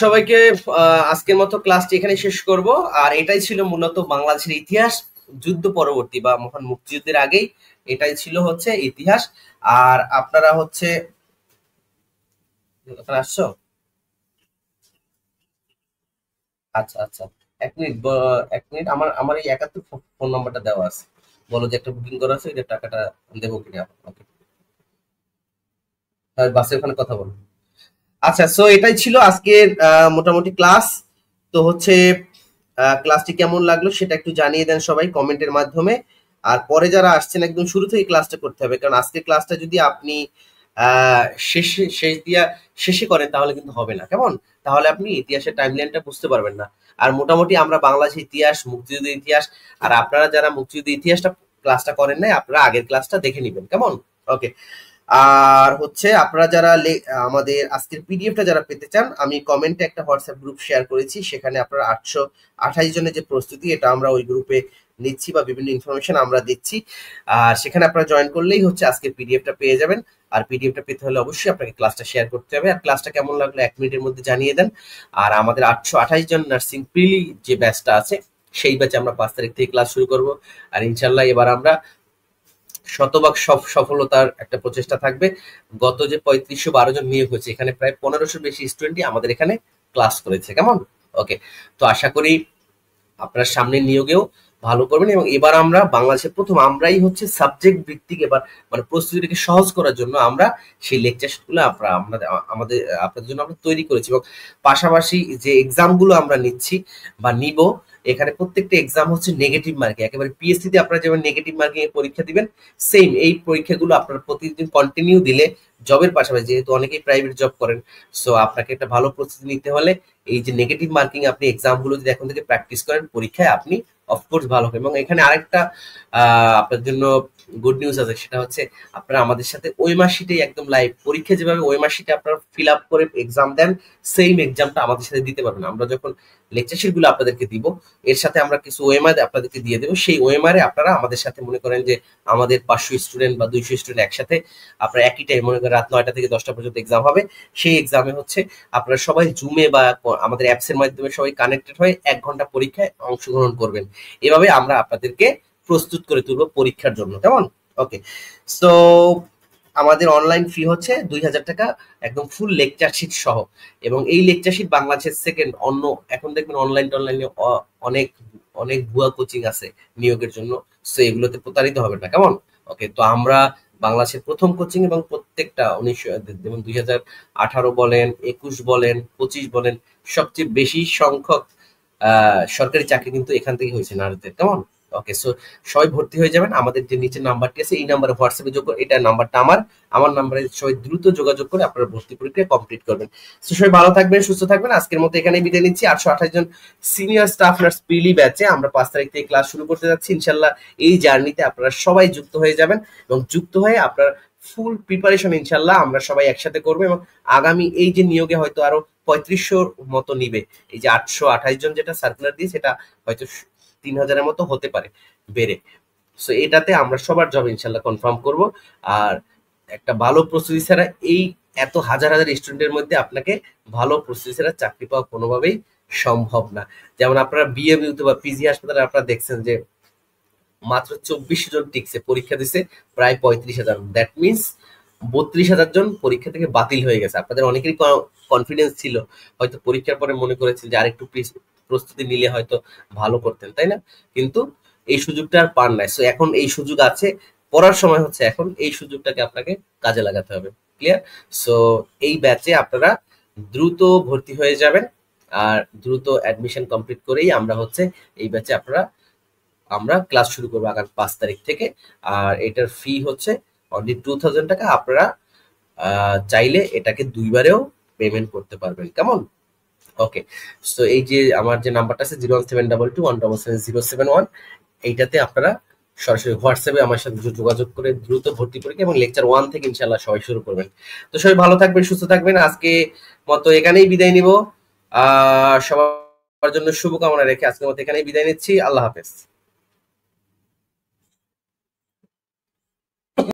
Speaker 1: সবাইকে আজকের মতো ক্লাসটি এখানে শেষ করব। আর এটাই ছিল মূলত বাংলাদেশের ইতিহাস, যুদ্ধ পরবর্তী বা মহান মুক্তিযুদ্ধের আগেই এটাই ছিল হচ্ছে ইতিহাস। আর আপনারা হচ্ছে আসছো, আচ্ছা আচ্ছা, 1 মিনিট, 1 মিনিট, আমার আমার এই 71 ফোন নাম্বারটা দেওয়া আছে, বলো যে একটা বুকিং করা আছে, এটা টাকাটা দেবো কিনা। ওকে, বাসের ওখানে কথা বলো। আচ্ছা, সো এটাই ছিল আজকের মোটামুটি ক্লাস। তো হচ্ছে ক্লাসটি কেমন লাগলো সেটা একটু জানিয়ে দেন সবাই কমেন্টের মাধ্যমে। আর পরে যারা আসছেন একদম শুরু থেকে ক্লাসটা করতে হবে, কারণ আজকের ক্লাসটা যদি আপনি শেষে শেষে করেন তাহলে কিন্তু হবে না, কেমন। তাহলে আপনি ইতিহাসের টাইমলাইনটা বুঝতে পারবেন না। আর মোটামুটি আমরা বাংলাদেশের ইতিহাস, মুক্তিযুদ্ধের ইতিহাস, আর আপনারা যারা মুক্তিযুদ্ধের ইতিহাসটা ক্লাসটা করেন নাই, আপনারা আগের ক্লাসটা দেখে নিবেন, কেমন। ওকে, আর হচ্ছে আপনারা যারা আমাদের আজকের পিডিএফটা যারা পেতে চান, আমি কমেন্টে একটা হোয়াটসঅ্যাপ গ্রুপ শেয়ার করেছি, সেখানে আপনারা 828 জনের যে প্রস্তুতি, এটা আমরা ওই গ্রুপে নিচ্ছি বা বিভিন্ন ইনফরমেশন আমরা দিচ্ছি। আর সেখানে আপনারা জয়েন করলেই হচ্ছে আজকের পিডিএফটা পেয়ে যাবেন। আর পিডিএফটা পেতে হলে অবশ্যই আপনাকে ক্লাসটা শেয়ার করতে হবে। আর ক্লাসটা কেমন লাগলো 1 মিনিটের মধ্যে জানিয়ে দেন। আর আমাদের 828 জন নার্সিং প্রিলি যে ব্যাচটা আছে, সেই ব্যাচে আমরা 5 তারিখ থেকে ক্লাস শুরু করব। আর ইনশাল্লাহ এবার আমরা শতভাগ সফলতার একটা প্রচেষ্টা থাকবে। গত যে 3512 জন নিয়োগ হয়েছে, এখানে প্রায় 1500 বেশি স্টুডেন্টই আমাদের এখানে ক্লাস করেছে, কেমন। ওকে, তো আশা করি আপনার সামনে নিয়োগেও ভালো করবেন। এবং এবার আমরা বাংলাদেশের প্রথম আমরাই হচ্ছে সাবজেক্ট ভিত্তিক, এবার মানে প্রস্তুতিটাকে সহজ করার জন্য আমরা সেই লেকচার গুলো আমাদের আপনাদের জন্য আমরা তৈরি করেছি। এবং পাশাপাশি যে এক্সাম গুলো আমরা নিচ্ছি বা নিব, এখানে প্রত্যেকটা এক্সাম হচ্ছে নেগেটিভ মার্কিং, একেবারে পিএসসি তে আপনারা যেমন নেগেটিভ মার্কিং এর পরীক্ষা দিবেন, সেম এই পরীক্ষাগুলো আপনারা প্রতিদিন কন্টিনিউ দিলে জবের পাশাপাশি, যেহেতু অনেকেই প্রাইভেট জব করেন, সো আপনাকে একটা ভালো প্রস্তুতি নিতে হলে এই যে নেগেটিভ মার্কিং আপনি এক্সাম গুলো যদি এখন থেকে প্র্যাকটিস করেন, পরীক্ষায় আপনি অফকোর্স ভালো হবে। এবং এখানে আরেকটা আপনার জন্য গুড নিউজ আছে, সেটা হচ্ছে আপনারা আমাদের সাথে ওই মার্কশিটেই একদম লাইভ পরীক্ষা, যেভাবে ওই মার্কশিটে আপনারা ফিল আপ করে এক্সাম দেন, সেম এক্সামটা আমাদের সাথে দিতে পারবেন। আমরা যখন লেকচার শিট গুলো আপনাদেরকে দিব, এর সাথে আমরা কিছু ওএমআর আপনাদেরকে দিয়ে দেবো। সেই ওএমআর আপনারা আমাদের সাথে মনে করেন যে আমাদের 500 স্টুডেন্ট বা 200 স্টুডেন্ট একসাথে আপনারা একই টাইম, মনে করেন রাত 9টা থেকে 10টা পর্যন্ত এক্সাম হবে। সেই এক্সামে হচ্ছে আপনারা সবাই জুমে বা আমাদের অ্যাপস এর মাধ্যমে সবাই কানেক্টেড হয়ে 1 ঘন্টা পরীক্ষায় অংশগ্রহণ করবেন। এভাবে আমরা আপনাদেরকে প্রস্তুত করে তুলবো পরীক্ষার জন্য, কেমন। ওকে, সো আমাদের অনলাইন ফি হচ্ছে 2000 টাকা, একদম ফুল লেকচার শিট সহ। এবং এই লেকচার শিট বাংলাদেশের সেকেন্ড, অন্য এখন দেখবেন অনলাইন টনলাইনে অনেক অনেক ভুয়া কোচিং আছে নিয়োগের জন্য, সো এগুলোতে প্রতারিত হবে না, কেমন? ওকে, তো আমরা বাংলাদেশের প্রথম কোচিং, এবং প্রত্যেকটা 19 যেমন 2018 বলেন, 21 বলেন, 25 বলেন, সবচেয়ে বেশি সংখ্যক সরকারি চাকরি কিন্তু এখান থেকে হয়েছে নারীদের, কেমন? ওকে, সো সবাই ভর্তি হয়ে যাবেন। আমাদের যে নিচে নাম্বারটি আছে এই নাম্বারে হোয়াটসঅ্যাপে যোগ করে, এটা নাম্বারটা আমার নাম্বারে সবাই দ্রুত যোগাযোগ করে আপনারা ভর্তি প্রক্রিয়া কমপ্লিট করবেন। সো সবাই ভালো থাকবেন, সুস্থ থাকবেন। আজকের মতো এখানেই বিদায় নিচ্ছি। 828 জন সিনিয়র স্টাফ নার্স প্রিলি ব্যাচে আমরা 5 তারিখ থেকে ক্লাস শুরু করতে যাচ্ছি। ইনশাল্লাহ এই জার্নিতে আপনারা সবাই যুক্ত হয়ে যাবেন, এবং যুক্ত হয়ে আপনার ফুল প্রিপারেশন ইনশাল্লাহ আমরা সবাই একসাথে করবো। এবং আগামী এই যে নিয়োগে হয়তো আরো 3500 মতো নিবে, এই যে 828 জন যেটা সার্কুলার দিয়ে, সেটা হয়তো 3000-এর মতো হতে পারে বেড়ে। সো এটাতে আমরা সবার জব ইনশাল্লাহ কনফার্ম করব। আর একটা ভালো প্রস্তুতি ছাড়া, এই এত হাজার হাজার স্টুডেন্টের মধ্যে আপনাকে ভালো প্রস্তুতি ছাড়া চাকরি পাওয়া কোনোভাবেই সম্ভব না। যেমন আপনারা বিএমইউতে বা পিজি হাসপাতালে আপনারা দেখছেন যে মাত্র 24 জন টিকছে, পরীক্ষা দিছে প্রায় 35,000। দ্যাট মিনস 32,000 জন পরীক্ষা থেকে বাতিল হয়ে গেছে। আপনাদের অনেকেরই কনফিডেন্স ছিল, হয়তো পরীক্ষার পরে মনে করেছেন যে আরেকটু প্রস্তুতি নিলে হয়তো ভালো করতেন, তাই না? কিন্তু এই সুযোগটা আর পান নাই। সো এখন এই সুযোগ আছে, পড়ার সময় হচ্ছে এখন, এই সুযোগটাকে আপনাকে কাজে লাগাতে হবে। ক্লিয়ার? সো এই ব্যাচে আপনারা দ্রুত ভর্তি হয়ে যাবেন, আর দ্রুত অ্যাডমিশন কমপ্লিট করেই আমরা হচ্ছে এই ব্যাচে আমরা ক্লাস শুরু করবো আগামী 5 তারিখ থেকে। আর এটার ফি হচ্ছে অনলি 2000 টাকা। আপনারা চাইলে এটাকে দুইবারেও পেমেন্ট করতে পারবেন, কেমন? ওকে, সো এই যে আমার যে নাম্বারটা আছে 01722177071, এইটাতে আপনারা সরাসরি হোয়াটসঅ্যাপে আমার সাথে যোগাযোগ করে দ্রুত ভর্তি পরীক্ষা এবং লেকচার 1 থেকে ইনশাল্লাহ সবাই শুরু করবেন। তো সবাই ভালো থাকবেন, সুস্থ থাকবেন। আজকে মতো এখানেই বিদায় নিব। সবার জন্য শুভকামনা রেখে আজকের মতো এখানেই বিদায় নিচ্ছি। আল্লাহ হাফেজ।